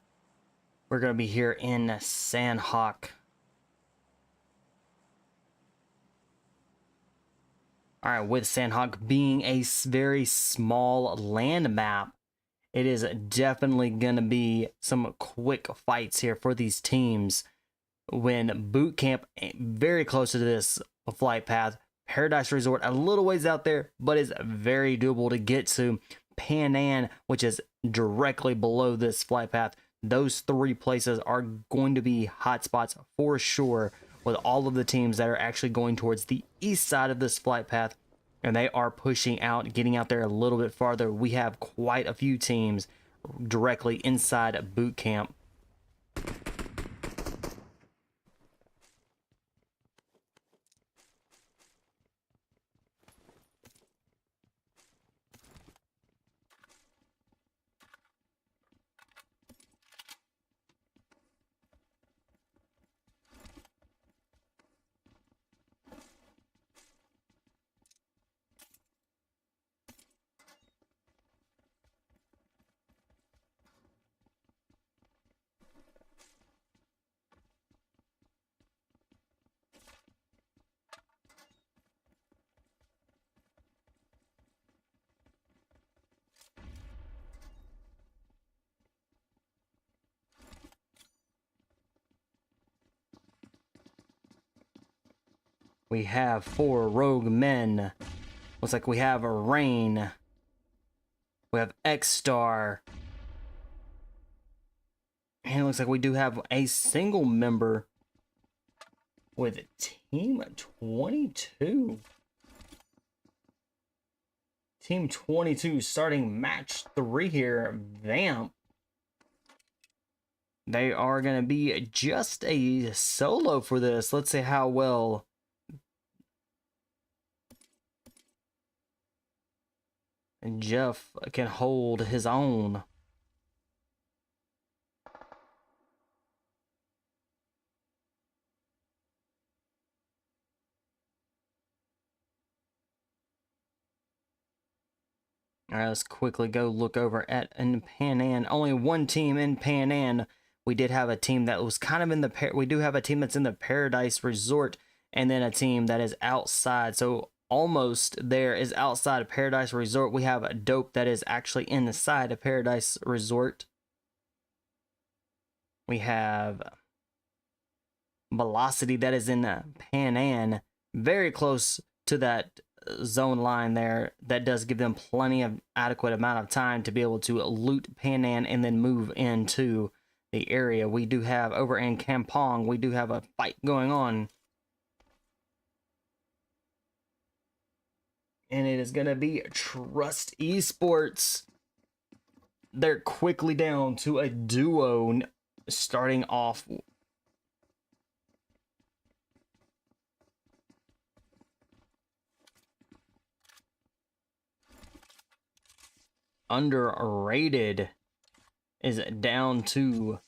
We're going to be here in Sandhawk. All right, with Sandhawk being a very small land map, it is definitely going to be some quick fights here for these teams. When boot camp very close to this flight path, Paradise Resort a little ways out there, but is very doable to get to. Pan, which is directly below this flight path. Those 3 places are going to be hotspots for sure, with all of the teams that are actually going towards the east side of this flight path, and they are pushing out, getting out there a little bit farther. We have quite a few teams directly inside boot camp. We have 4 rogue men. Looks like we have a Rain. We have Xstar. And it looks like we do have a single member with Team 22. Team 22 starting match 3 here. Vamp. They are going to be just a solo for this. Let's see how well Jeff can hold his own. All right, let's quickly go look over at in Pan. Only 1 team in Pan. We did have a team that was kind of in the we do have a team that's in the Paradise Resort, and then a team that is outside. So almost there is outside of Paradise Resort. We have a Dope that is actually inside of Paradise Resort. We have Velocity that is in Pan, very close to that zone line there. That does give them plenty of adequate amount of time to be able to loot Pan and then move into the area. We do have over in Kampong, we do have a fight going on. And it is going to be Trust Esports. They're quickly down to a duo starting off. Underrated is down to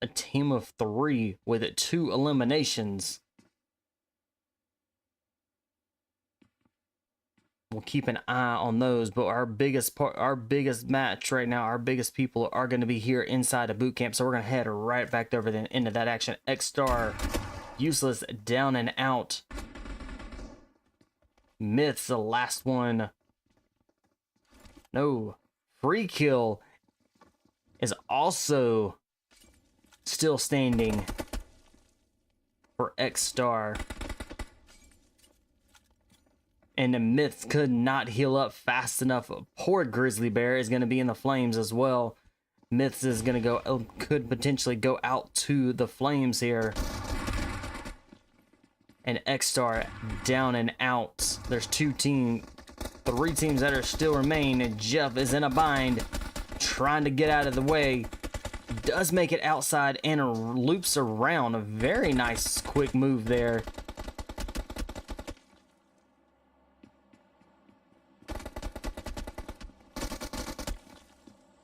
a team of 3 with 2 eliminations. We'll keep an eye on those, but our biggest match right now, our biggest people are going to be here inside of boot camp. So we're going to head right back over then into that action. Xstar, useless, down and out. Myth's the last one. No, free kill is also still standing for Xstar. And the Myth could not heal up fast enough. Poor Grizzly Bear is going to be in the flames as well. Myths is going to go, could potentially go out to the flames here. And Xstar down and out. There's 3 teams that are still remain. And Jeff is in a bind, trying to get out of the way. Does make it outside and loops around. A very nice quick move there.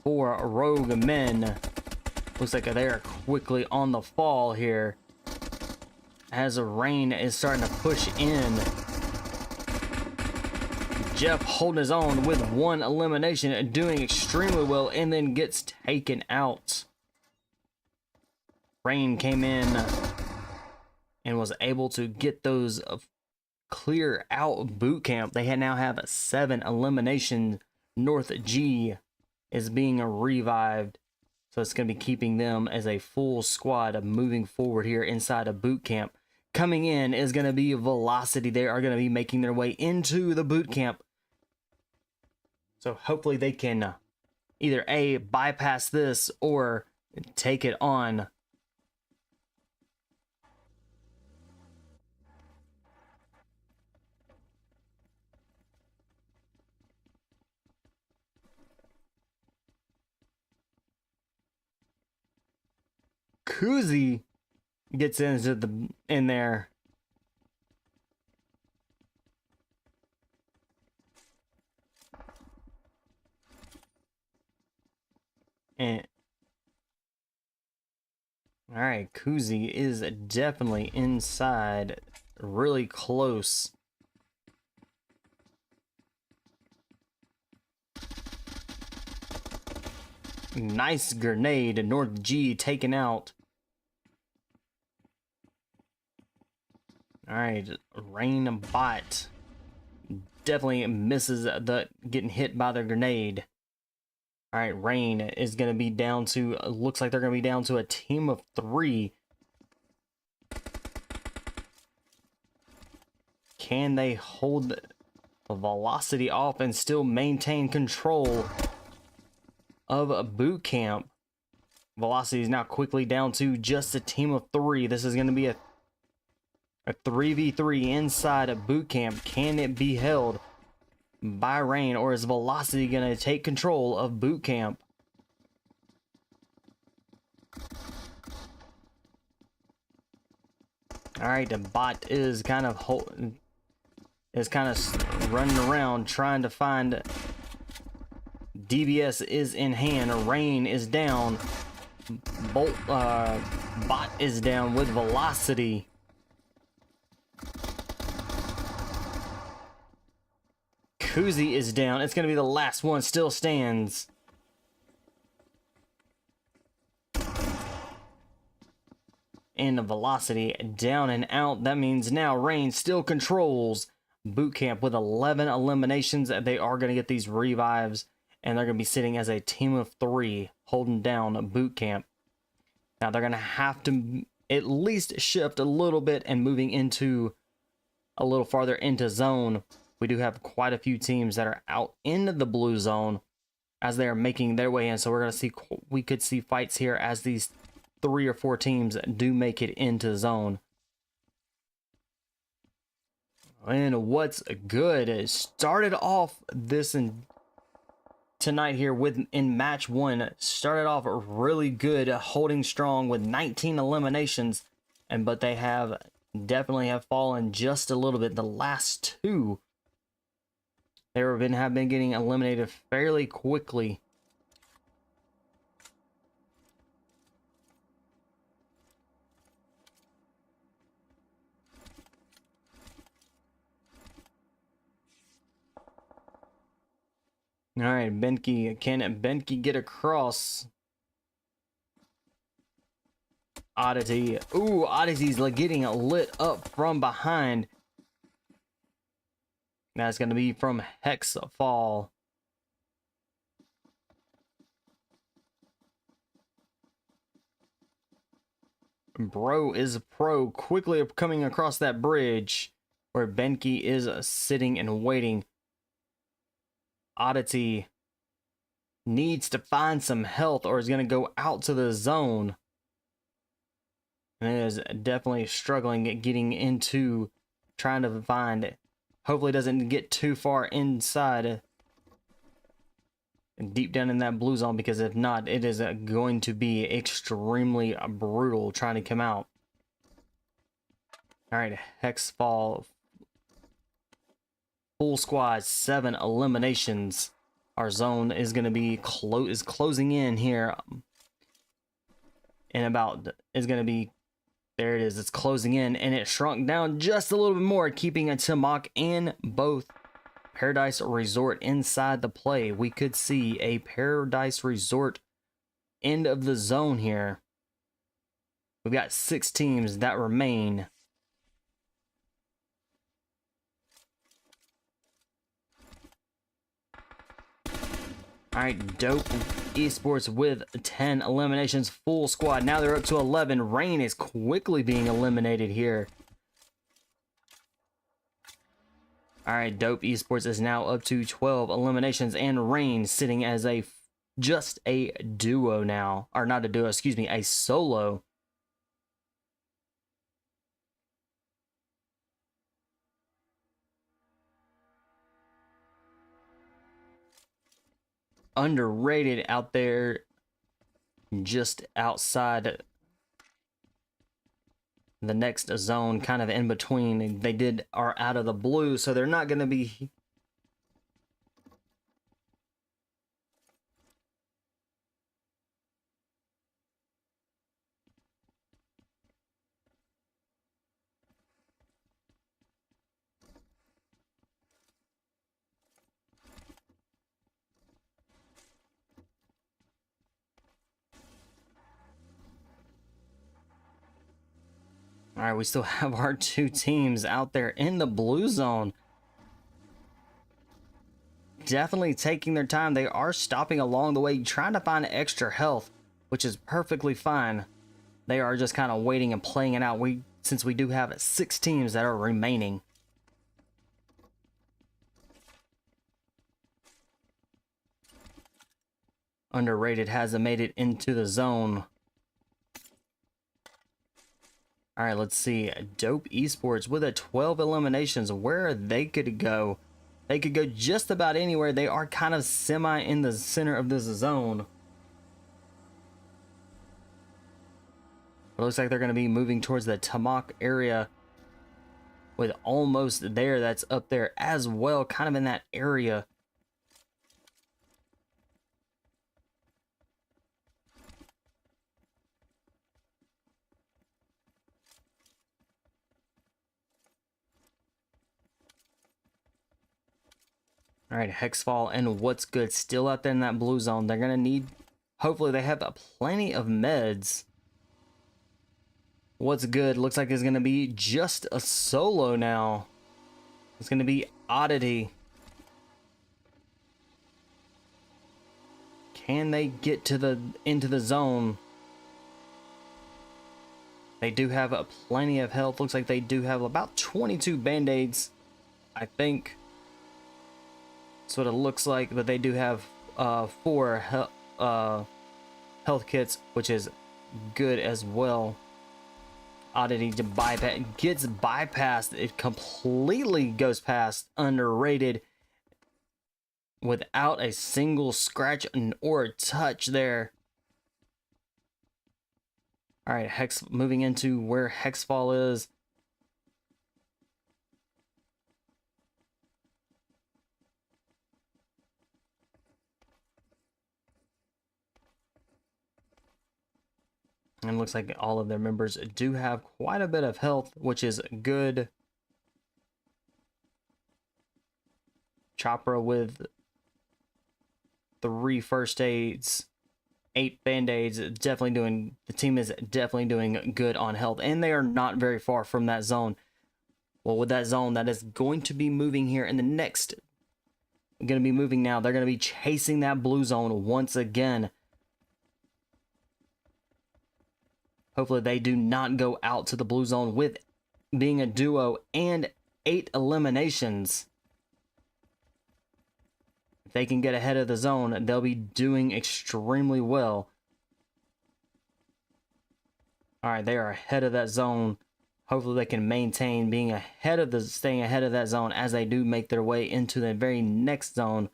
For rogue men, looks like they're quickly on the fall here as the Rain is starting to push in. Jeff holding his own with one elimination, doing extremely well, and then gets taken out. Rain came in and was able to get those clear out boot camp. They now have 7 eliminations. North G is being revived, so it's going to be keeping them as a full squad moving forward here inside of boot camp. Coming in is going to be Velocity. They are going to be making their way into the boot camp, so hopefully they can either A, bypass this or take it on. Kuzi gets in there. And all right, Kuzi is definitely inside, really close. Nice grenade. North G taken out. All right, Rain bot definitely misses the getting hit by the grenade. All right, Rain is going to be down to, looks like they're going to be down to a team of 3. Can they hold the Velocity off and still maintain control of a boot camp? Velocity is now quickly down to just a team of 3. This is going to be a 3v3 inside a boot camp. Can it be held by Rain, or is Velocity going to take control of boot camp? All right, the bot is kind of running around trying to find. DBS is in hand. Rain is down. Bot is down with Velocity. Kuzi is down. It's going to be the last one. Still stands. And the Velocity down and out. That means now Rain still controls boot camp with 11 eliminations. They are going to get these revives, and they're going to be sitting as a team of 3 holding down boot camp. Now they're going to have to at least shift a little bit and moving into a little farther into zone. We do have quite a few teams that are out in the blue zone as they are making their way in. So we're going to see, we could see fights here as these 3 or 4 teams do make it into zone. And what's good is started off this tonight here in match 1. Started off really good, holding strong with 19 eliminations, but they definitely have fallen just a little bit. The last 2 have been getting eliminated fairly quickly. All right, Benke, can Benke get across? Oddity. Ooh, Oddity's getting lit up from behind. That's going to be from HEXFALL. Bro is a pro, quickly coming across that bridge where Benke is sitting and waiting. Oddity needs to find some health or is going to go out to the zone. And is definitely struggling at getting into, trying to find it. Hopefully doesn't get too far inside and deep down in that blue zone, because if not, it is going to be extremely brutal trying to come out. All right, HEXFALL. Full squad, 7 eliminations. Our zone is going to be closing in here. And is going to be, there it is, it's closing in, and it shrunk down just a little bit more, keeping a Timok and both Paradise Resort inside the play. We could see a Paradise Resort end of the zone here. We've got 6 teams that remain. Alright, Dope Esports with 10 eliminations, full squad. Now they're up to 11. Rain is quickly being eliminated here. Alright, Dope Esports is now up to 12 eliminations, and Rain sitting as just a duo now. Or not a duo, excuse me, a solo. Underrated out there just outside the next zone, kind of in between. They are out of the blue, so they're not going to be All right, we still have our 2 teams out there in the blue zone. Definitely taking their time. They are stopping along the way, trying to find extra health, which is perfectly fine. They are just kind of waiting and playing it out. Since we do have 6 teams that are remaining. Underrated hasn't made it into the zone. All right, let's see. Dope Esports with 12 eliminations. Where they could go? They could go just about anywhere. They are kind of semi in the center of this zone. It looks like they're going to be moving towards the Tamak area with almost there. That's up there as well, kind of in that area. All right, HEXFALL and What's Good still out there in that blue zone. They're going to need, hopefully they have plenty of meds. What's Good looks like it's going to be just a solo now. It's going to be Oddity. Can they get to into the zone? They do have plenty of health. Looks like they do have about 22 band-aids, I think. That's what it looks like, but they do have 4 health kits, which is good as well. Oddity to bypass, gets bypassed. It completely goes past Underrated without a single scratch or touch there. All right, moving into where HEXFALL is. And looks like all of their members do have quite a bit of health, which is good. Chopra with 3 first aids, 8 band-aids. The team is definitely doing good on health, and they are not very far from that zone. Well, with that zone that is going to be moving here in the next, going to be moving now. They're going to be chasing that blue zone once again. Hopefully they do not go out to the blue zone with being a duo and 8 eliminations. If they can get ahead of the zone, they'll be doing extremely well. All right, they are ahead of that zone. Hopefully they can maintain staying ahead of that zone as they do make their way into the very next zone.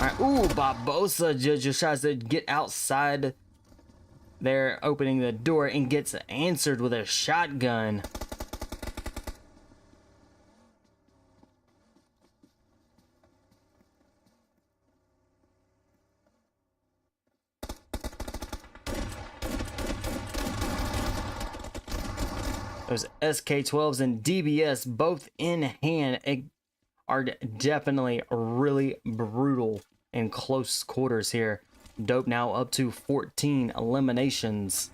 Alright, ooh, Barbosa just tries to get outside there, opening the door, and gets answered with a shotgun. Those SK12s and DBS both in hand are definitely really brutal in close quarters here. Dope now up to 14 eliminations.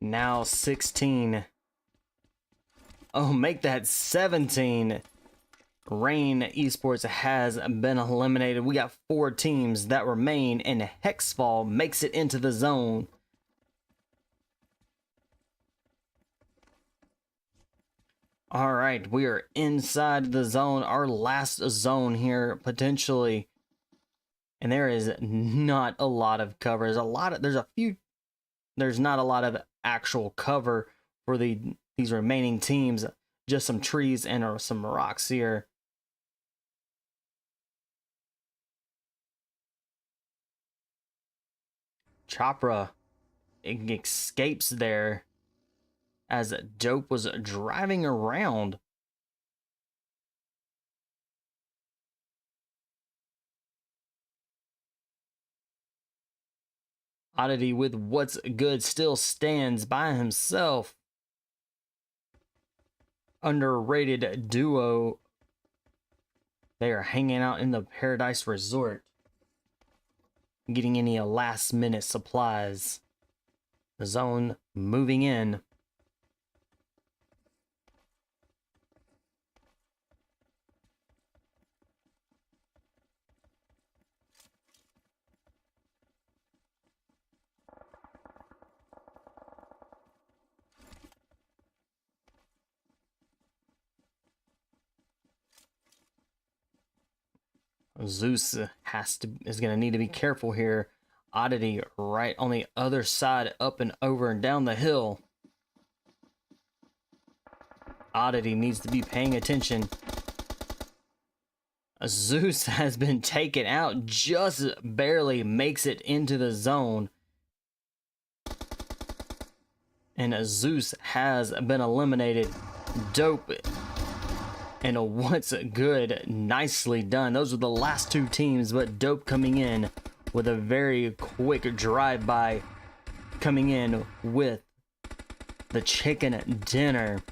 Now 16. Oh, make that 17. Rain Esports has been eliminated. We got 4 teams that remain, and HEXFALL makes it into the zone. All right, we are inside the zone, our last zone here potentially, and there is not a lot of cover. There's not a lot of actual cover for these remaining teams. Just some trees and some rocks here. Chopra escapes there as Dope was driving around. Oddity with what's good still stands by himself. Underrated duo. They are hanging out in the Paradise Resort, getting any last minute supplies. The zone moving in. Zeus is gonna need to be careful here. Oddity right on the other side, up and over and down the hill. Oddity needs to be paying attention. Zeus has been taken out, just barely makes it into the zone. And Zeus has been eliminated. Dope and what's good, nicely done. Those are the last 2 teams, but Dope coming in with a very quick drive-by, coming in with the chicken dinner.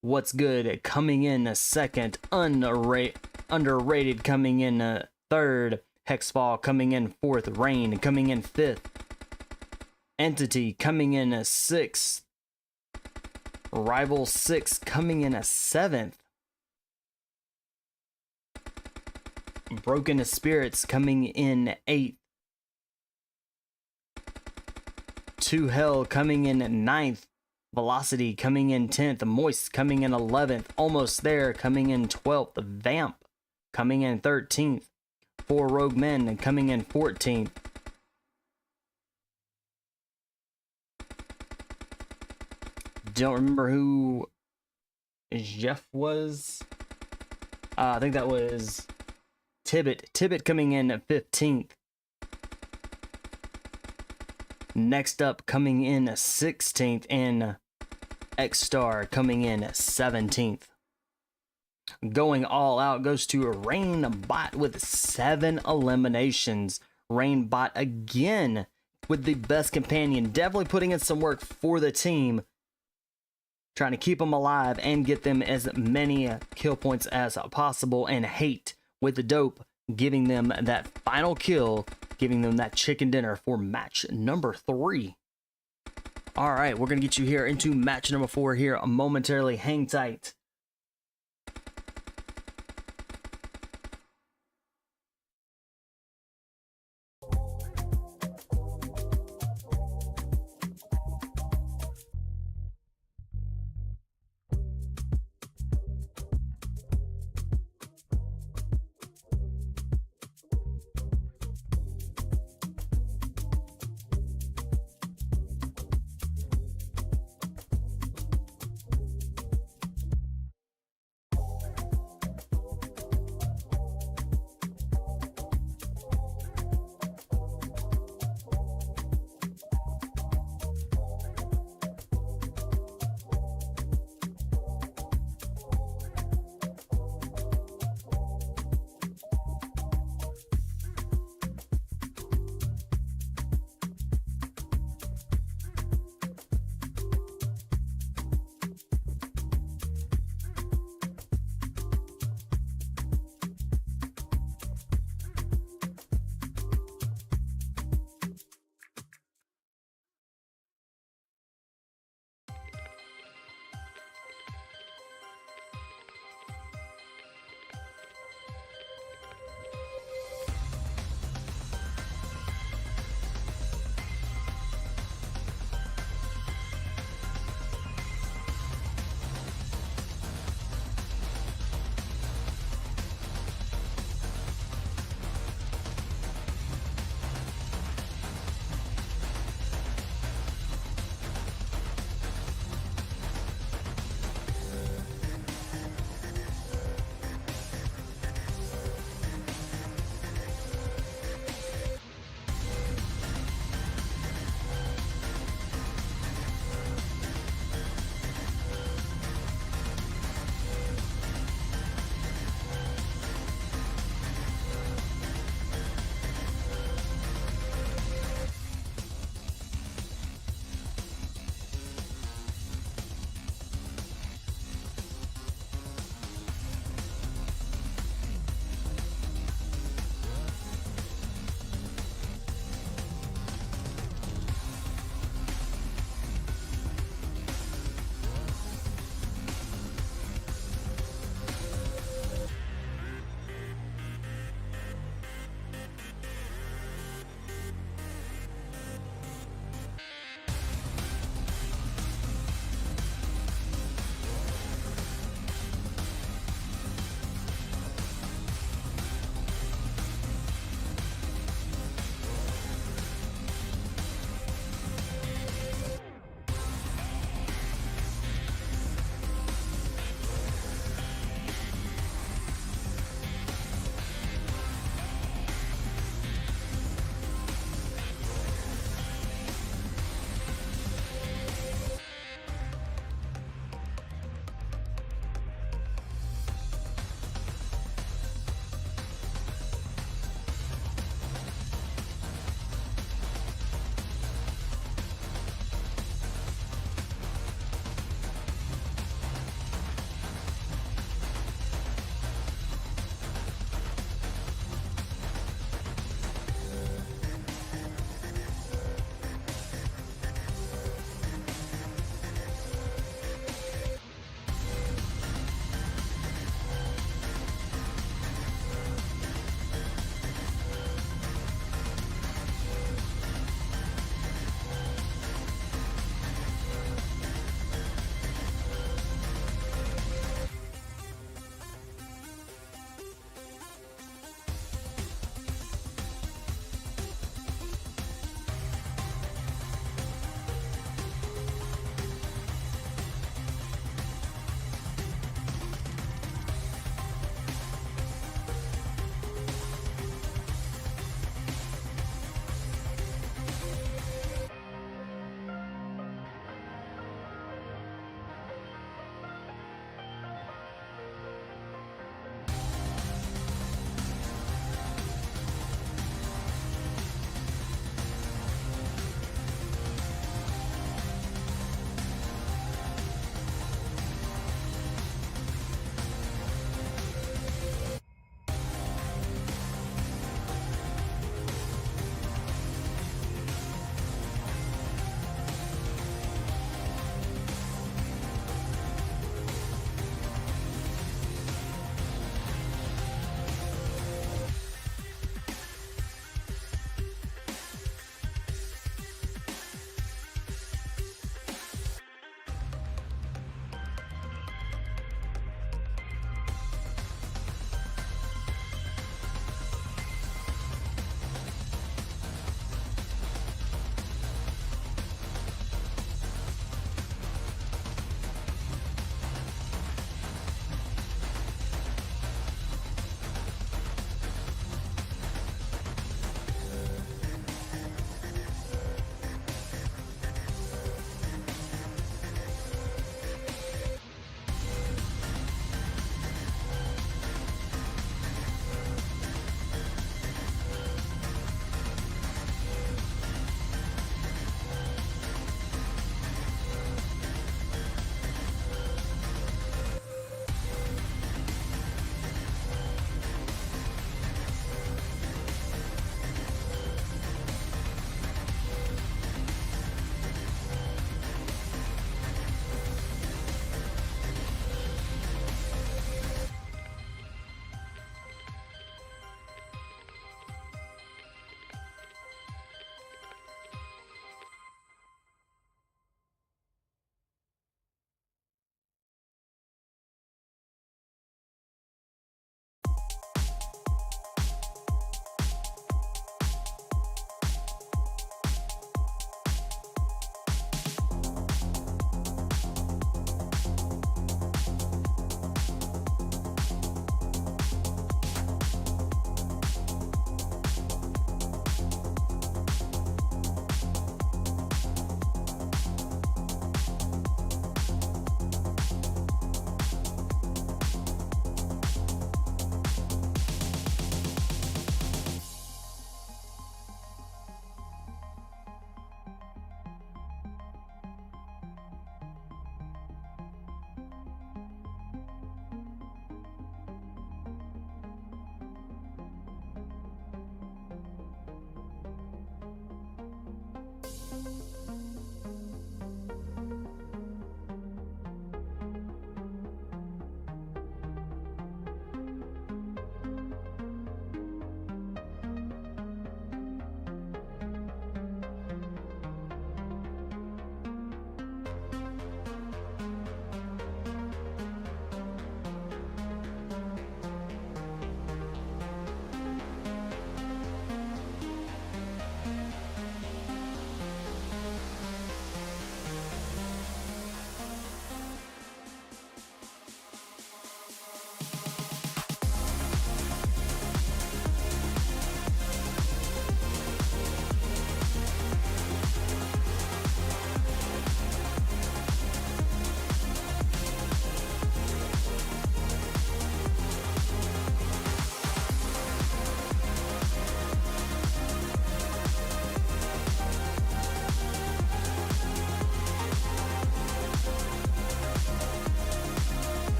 What's good coming in second. Underrated coming in third. HEXFALL coming in fourth. Rain coming in fifth. Entity coming in 6th. Rival 6 coming in 7th. Broken Spirits coming in 8th. To Hell coming in 9th. Velocity coming in 10th. Moist coming in 11th. Almost There coming in 12th. Vamp coming in 13th. 4 Rogue Men coming in 14th. Don't remember who Jeff was. I think that was Tibet. Tibet coming in 15th. Next up coming in 16th, and Xstar coming in 17th. Going all out goes to Rain Bot with 7 eliminations. Rain Bot again with the best companion, definitely putting in some work for the team, trying to keep them alive and get them as many kill points as possible. And Hate with the Dope, giving them that final kill, giving them that chicken dinner for match number 3. All right, we're going to get you here into match number 4 here momentarily. Hang tight.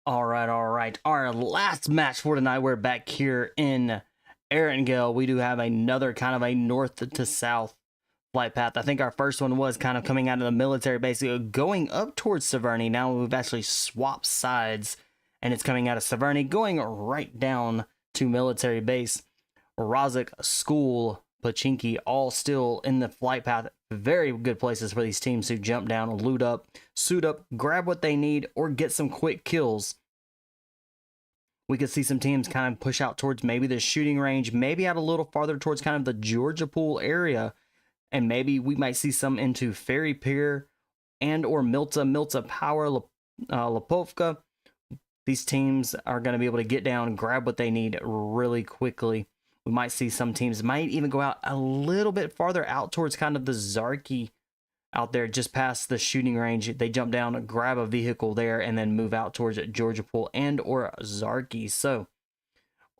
All right, all right. Our last match for tonight. We're back here in Erangel. We do have another kind of a north to south flight path. I think our first one was kind of coming out of the military base, going up towards Severny. Now we've actually swapped sides, and it's coming out of Severny, going right down to military base. Rozik, School, Pachinki, all still in the flight path. Very good places for these teams to jump down, loot up, suit up, grab what they need, or get some quick kills. We could see some teams kind of push out towards maybe the shooting range, maybe out a little farther towards kind of the Georgia Pool area, and maybe we might see some into Ferry Pier and or Milta Power, Lipovka. These teams are going to be able to get down, grab what they need really quickly. We might see some teams might even go out a little bit farther out towards kind of the Zarki out there, just past the shooting range. They jump down, grab a vehicle there, and then move out towards Georgia Pool and or Zarki. So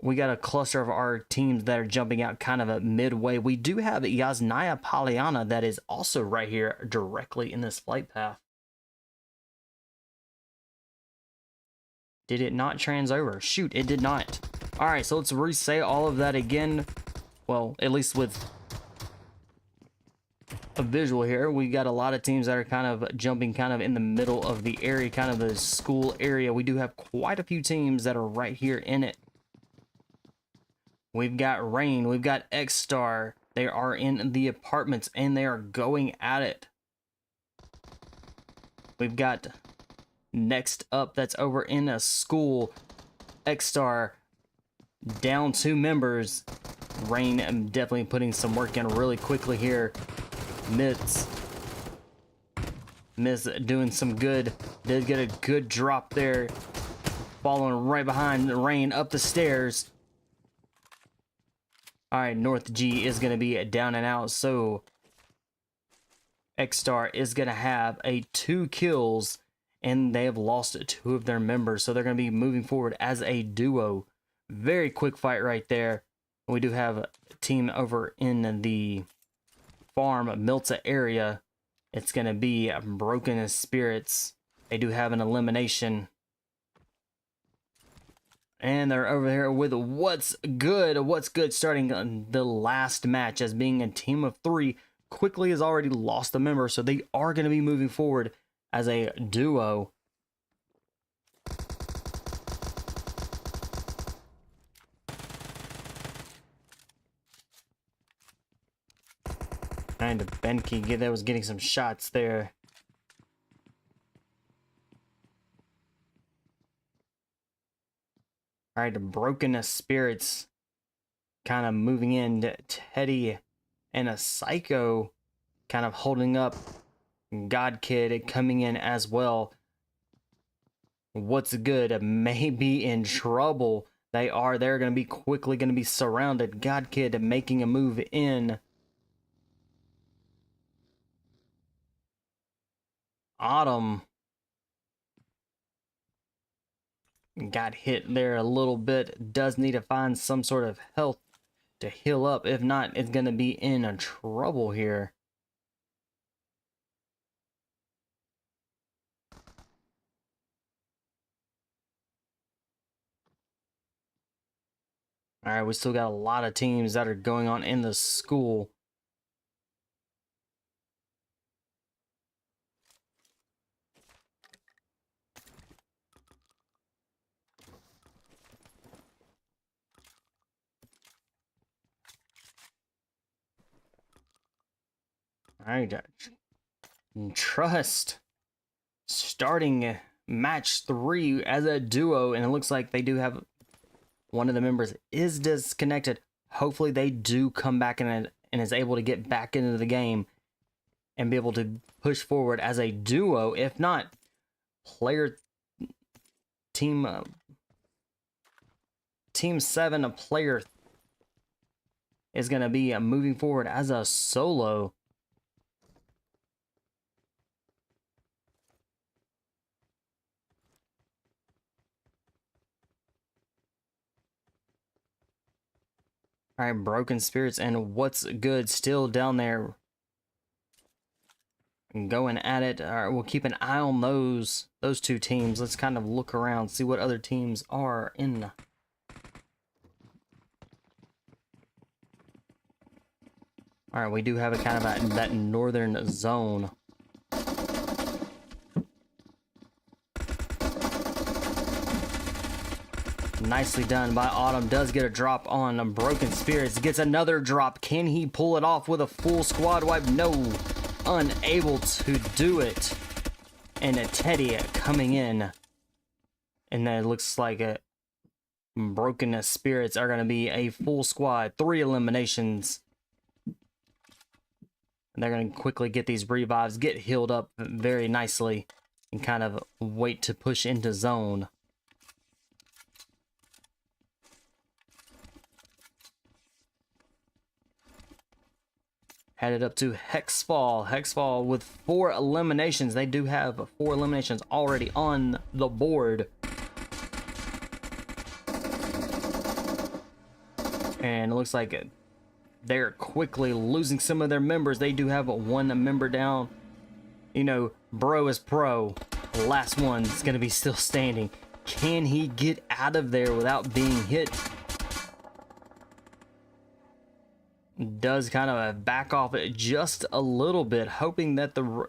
we got a cluster of our teams that are jumping out kind of a midway. We do have Yasnaya Polyana that is also right here directly in this flight path. Did it not trans over? Shoot, it did not. All right, so let's re-say all of that again. Well, at least with a visual here. We got a lot of teams that are kind of jumping kind of in the middle of the area, kind of the school area. We do have quite a few teams that are right here in it. We've got Rain, we've got Xstar. They are in the apartments and they are going at it. We've got next up that's over in a school. Xstar down 2 members. Rain definitely putting some work in really quickly here. Miss doing some good. Did get a good drop there. Following right behind Rain up the stairs. Alright, North G is going to be down and out. So Xstar is going to have 2 kills. And they have lost 2 of their members. So they're going to be moving forward as a duo. Very quick fight right there. We do have a team over in the farm Milta area. It's going to be Broken Spirits. They do have an elimination. And they're over here with What's Good. What's Good starting the last match as being a team of 3. Quickly has already lost a member. So they are going to be moving forward as a duo. And Benke that was getting some shots there. Alright, Broken Spirits kind of moving in. Teddy and a Psycho kind of holding up. God Kid coming in as well. What's Good may be in trouble. They're going to be quickly going to be surrounded. God Kid making a move in. Autumn got hit there a little bit. Does need to find some sort of health to heal up. If not, it's going to be in trouble here. All right, we still got a lot of teams that are going on in the school. All right, Trust starting match 3 as a duo, and it looks like they do have one of the members is disconnected. Hopefully they do come back and is able to get back into the game and be able to push forward as a duo. If not, team 7 a player is going to be moving forward as a solo. All right, Broken Spirits and What's Good still down there. going at it. All right, we'll keep an eye on those two teams. Let's kind of look around, see what other teams are in. All right, we do have a kind of that northern zone. Nicely done by Autumn. Does get a drop on Broken Spirits. Gets another drop. Can he pull it off with a full squad wipe? No. Unable to do it. And Teddy coming in. And then it looks like Broken Spirits are going to be a full squad. 3 eliminations. And they're going to quickly get these revives, get healed up very nicely, and kind of wait to push into zone. Headed up to HEXFALL. HEXFALL with 4 eliminations. They do have 4 eliminations already on the board. And it looks like they're quickly losing some of their members. They do have 1 member down. You know, bro is pro. The last one's going to be still standing. Can he get out of there without being hit? Does kind of back off it just a little bit, hoping that the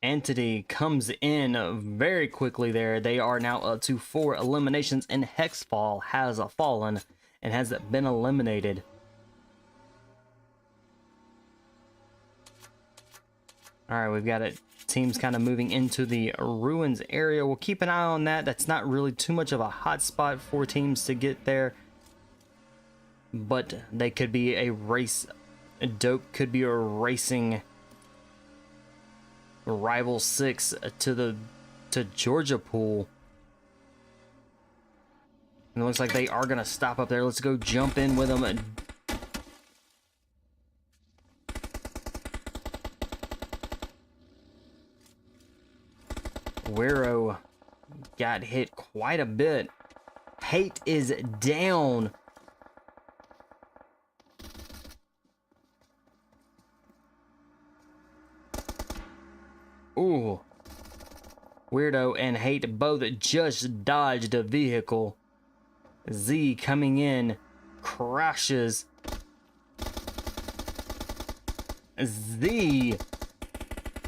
Entity comes in very quickly there. They are now up to 4 eliminations, and HEXFALL has fallen and has been eliminated. All right, we've got it. Teams kind of moving into the ruins area. We'll keep an eye on that. That's not really too much of a hot spot for teams to get there, but they could be a race. Dope could be racing Rival 6 to Georgia Pool. And it looks like they are gonna stop up there. Let's go jump in with them. Wero got hit quite a bit. Hate is down. Ooh. Weirdo and Hate both just dodged a vehicle. Z coming in, crashes. Z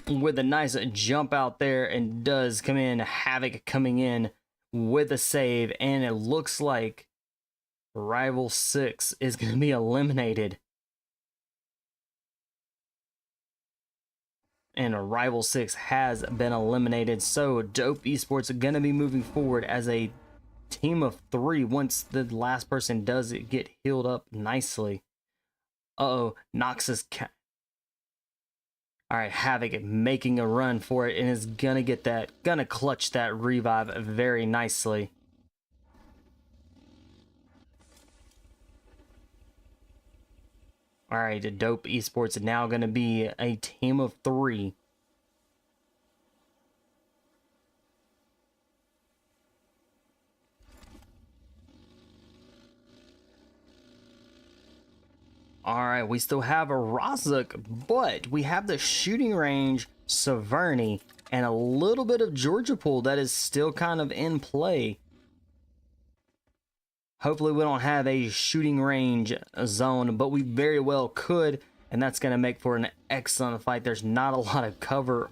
with a nice jump out there and does come in. Havoc coming in with a save, and it looks like Rival 6 is going to be eliminated. And a Rival 6 has been eliminated, so Dope Esports are going to be moving forward as a team of 3 once the last person does get healed up nicely. Uh-oh, Nox is... Alright, Havoc making a run for it and is gonna get that, gonna clutch that revive very nicely. Alright, Dope Esports is now gonna be a team of 3. Alright, we still have a Razak, but we have the shooting range, Severny, and a little bit of Georgia Pool that is still kind of in play. Hopefully we don't have a shooting range zone, but we very well could, and that's going to make for an excellent fight. There's not a lot of cover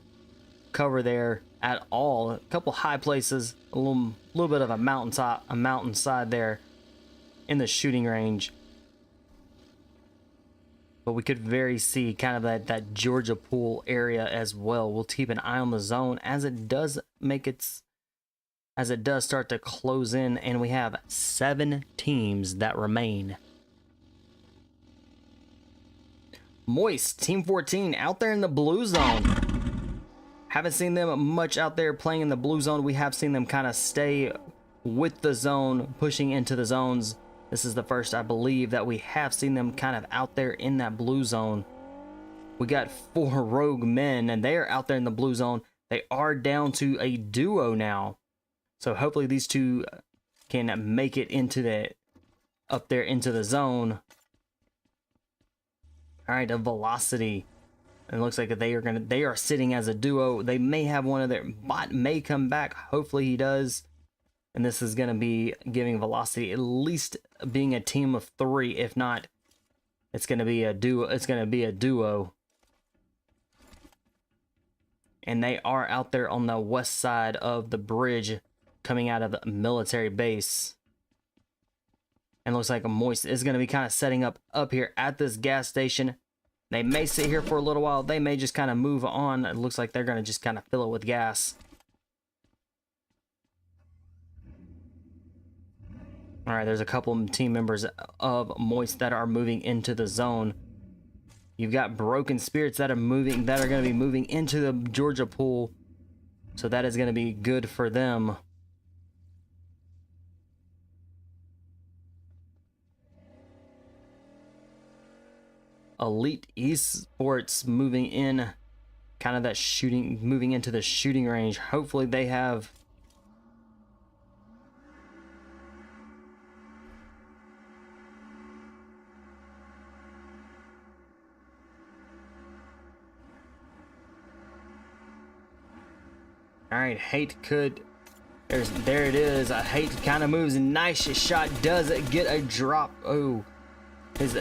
there at all. A couple high places, a little bit of a mountainside there in the shooting range. But we could very see kind of that Georgia Pool area as well. We'll keep an eye on the zone as it does start to close in, and we have 7 teams that remain. Moist, Team 14, out there in the blue zone. Haven't seen them much out there playing in the blue zone. We have seen them kind of stay with the zone, pushing into the zones. This is the first, I believe, that we have seen them kind of out there in that blue zone. We got 4 rogue men, and they are out there in the blue zone. They are down to a duo now. So hopefully these two can make it into the up there into the zone. All right, a velocity. It looks like they are sitting as a duo. They may have one of their bot may come back. Hopefully he does. And this is going to be giving velocity at least being a team of 3. If not, it's going to be a duo. It's going to be a duo. And they are out there on the west side of the bridge coming out of the military base. And looks like a Moist is going to be kind of setting up here at this gas station. They may sit here for a little while. They may just kind of move on. It looks like they're going to just kind of fill it with gas. All right, there's a couple of team members of Moist that are moving into the zone. You've got Broken Spirits that are going to be moving into the Georgia pool. So that is going to be good for them. Elite Esports moving in, kind of that moving into the shooting range. Hopefully they have all right, Hate could there it is. Hate kind of moves. Nice shot. Does it get a drop? Oh, his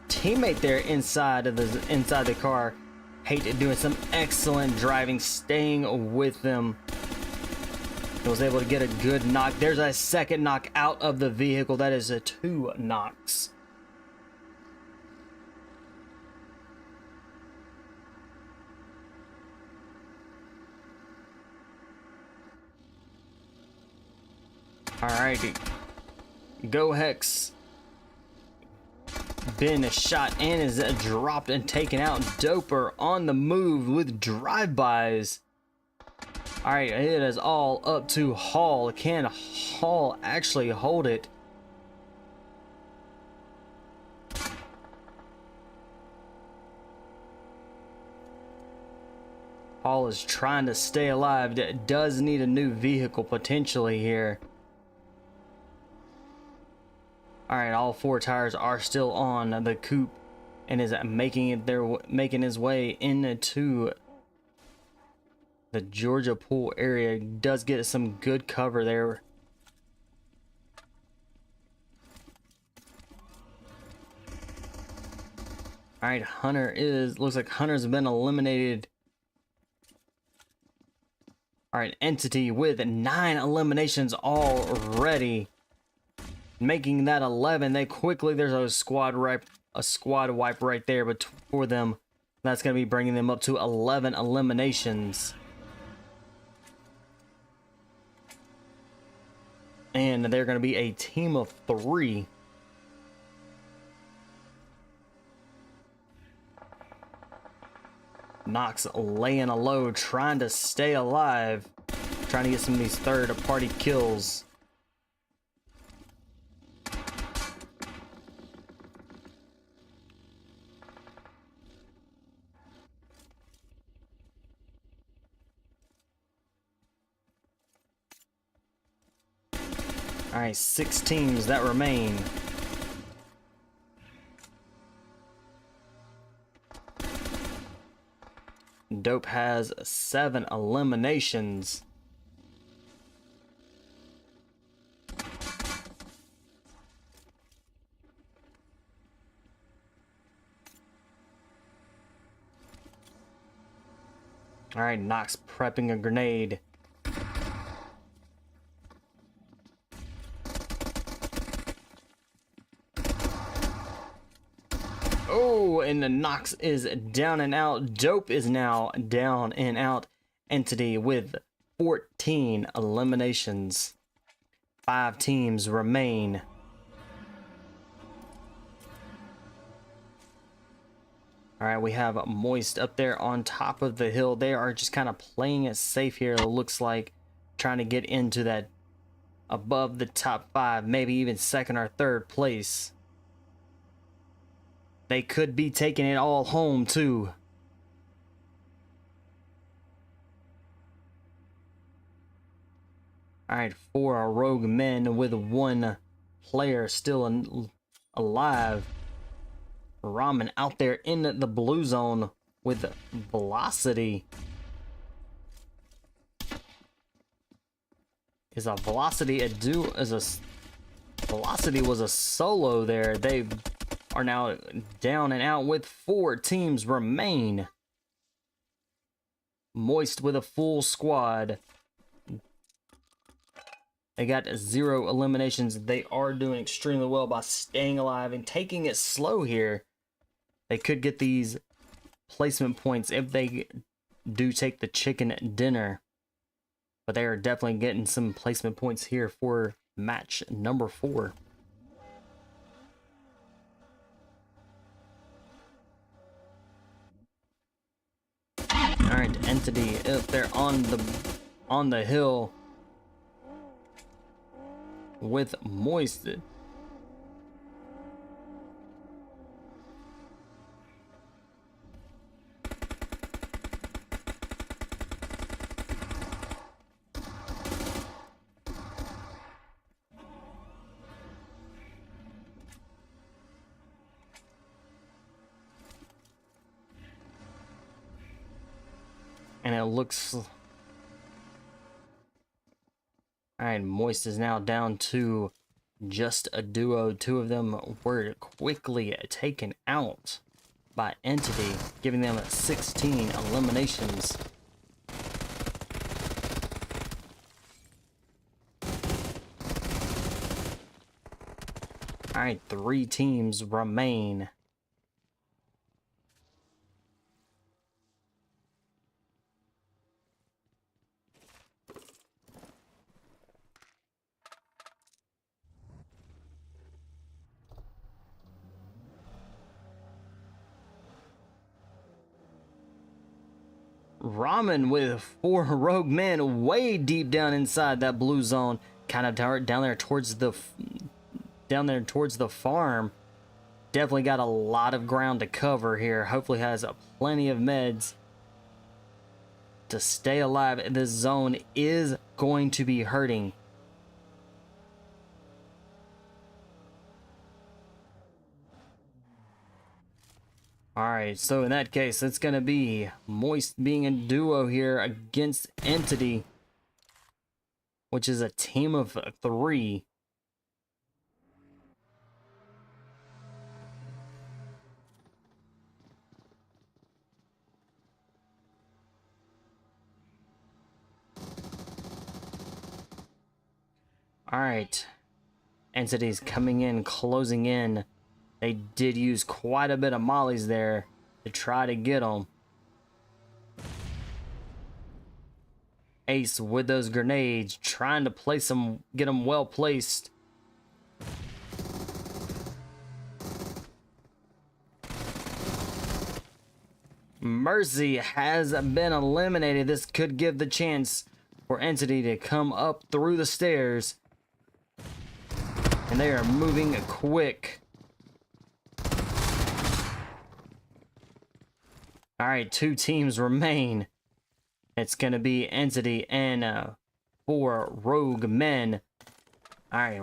teammate there inside the car. Hate doing some excellent driving, staying with them. He was able to get a good knock. There's a second knock out of the vehicle. That is 2 knocks. Alrighty, go Hex. Been shot and is dropped and taken out. Doper on the move with drive-bys. Alright, it is all up to Hall. Can Hall actually hold it? Hall is trying to stay alive. Does need a new vehicle potentially here. Alright, all 4 tires are still on the coupe and is making his way into the Georgia pool area. Does get some good cover there. Alright, looks like Hunter's been eliminated. Alright, Entity with 9 eliminations already. Making that 11. There's a squad wipe right there, but for them, that's going to be bringing them up to 11 eliminations. And they're going to be a team of 3. Nox laying a low, trying to stay alive, trying to get some of these third-party kills. All right, 6 teams that remain. Dope has 7 eliminations. All right, Nox prepping a grenade. Oh, and the Nox is down and out. Dope is now down and out. Entity with 14 eliminations. 5 teams remain. All right, we have Moist up there on top of the hill. They are just kind of playing it safe here. It looks like trying to get into that above the top 5, maybe even 2nd or 3rd place. They could be taking it all home too. All right, 4 rogue men with 1 player still alive. Ramen out there in the blue zone with velocity. Is a velocity a do is a velocity was a solo there. They are now down and out with 4 teams remain. Moist with a full squad. They got 0 eliminations. They are doing extremely well by staying alive and taking it slow here. They could get these placement points if they do take the chicken dinner. But they are definitely getting some placement points here for match number 4. Alright, Entity up there on the hill with Moist. And it looks... Alright, Moist is now down to just a duo. 2 of them were quickly taken out by Entity, giving them 16 eliminations. Alright, 3 teams remain. Ramen with 4 rogue men way deep down inside that blue zone, kind of down there towards the farm. Definitely got a lot of ground to cover here. Hopefully has plenty of meds to stay alive. This zone is going to be hurting. Alright, so in that case, it's going to be Moist being a duo here against Entity, which is a team of 3. Alright, Entity's coming in, closing in. They did use quite a bit of mollies there to try to get them. Ace with those grenades, trying to place them, get them well placed. Mercy has been eliminated. This could give the chance for Entity to come up through the stairs. And they are moving quick. Alright, 2 teams remain. It's going to be Entity and 4 rogue men. Alright.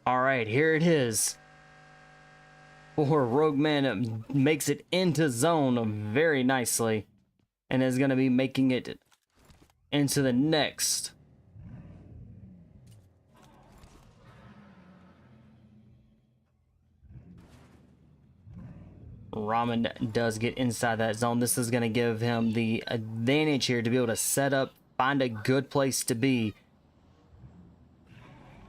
Alright, here it is. 4 rogue men makes it into zone very nicely. And is going to be making it into the next. Ramen does get inside that zone. This is going to give him the advantage here to be able to set up, find a good place to be.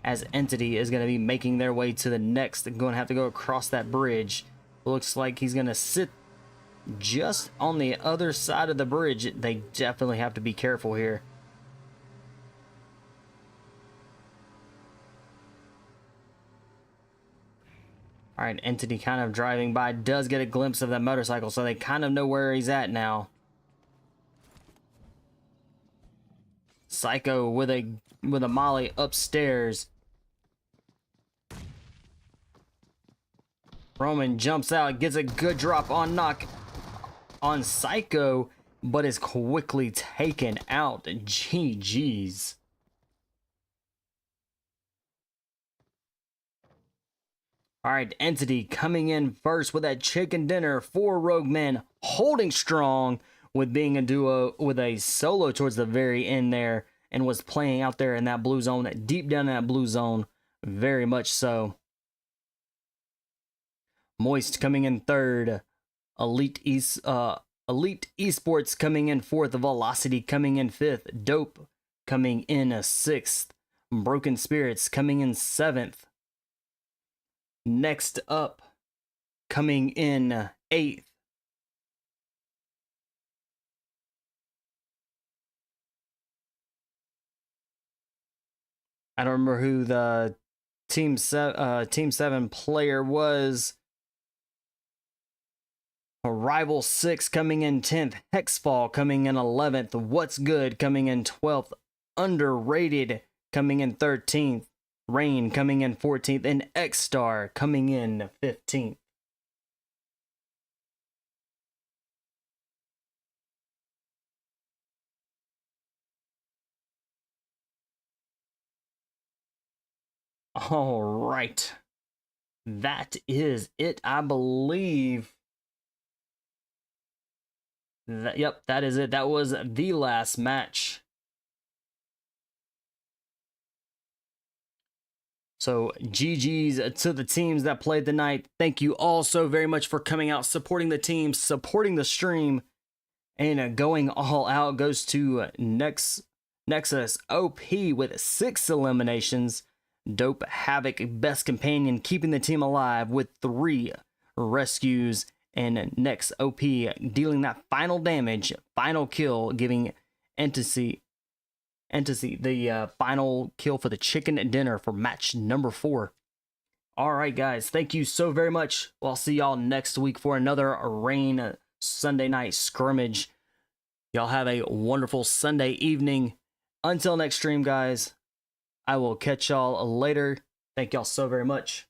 As Entity is going to be making their way to the next. They're going to have to go across that bridge. Looks like he's going to sit just on the other side of the bridge. They definitely have to be careful here. Alright, Entity kind of driving by, does get a glimpse of that motorcycle, so they kind of know where he's at now. Psycho with a molly upstairs. Roman jumps out, gets a good drop on knock on Psycho, but is quickly taken out. GG's. All right, Entity coming in first with that chicken dinner for Rogue Men, holding strong with being a duo with a solo towards the very end there, and was playing out there in that blue zone, deep down in that blue zone, very much so. Moist coming in third, Elite Esports coming in fourth, Velocity coming in fifth, Dope coming in sixth, Broken Spirits coming in seventh. Next up, coming in eighth, I don't remember who the Team 7 player was. Rival 6 coming in 10th, HEXFALL coming in 11th, What's Good coming in 12th, Underrated coming in 13th, Rain coming in 14th, and Xstar coming in 15th. All right. That is it, I believe. Yep, that is it. That was the last match. So GG's to the teams that played tonight. Thank you all so very much for coming out, supporting the team, supporting the stream, and going all out. Goes to Nexus OP with 6 eliminations. Dope Havoc, best companion, keeping the team alive with 3 rescues. And Nex OP dealing that final damage, final kill, giving Entity the final kill for the chicken dinner for match number 4. All right, guys, thank you so very much. Well, I'll see y'all next week for another Rain Sunday night scrimmage. Y'all have a wonderful Sunday evening. Until next stream, guys, I will catch y'all later. Thank y'all so very much.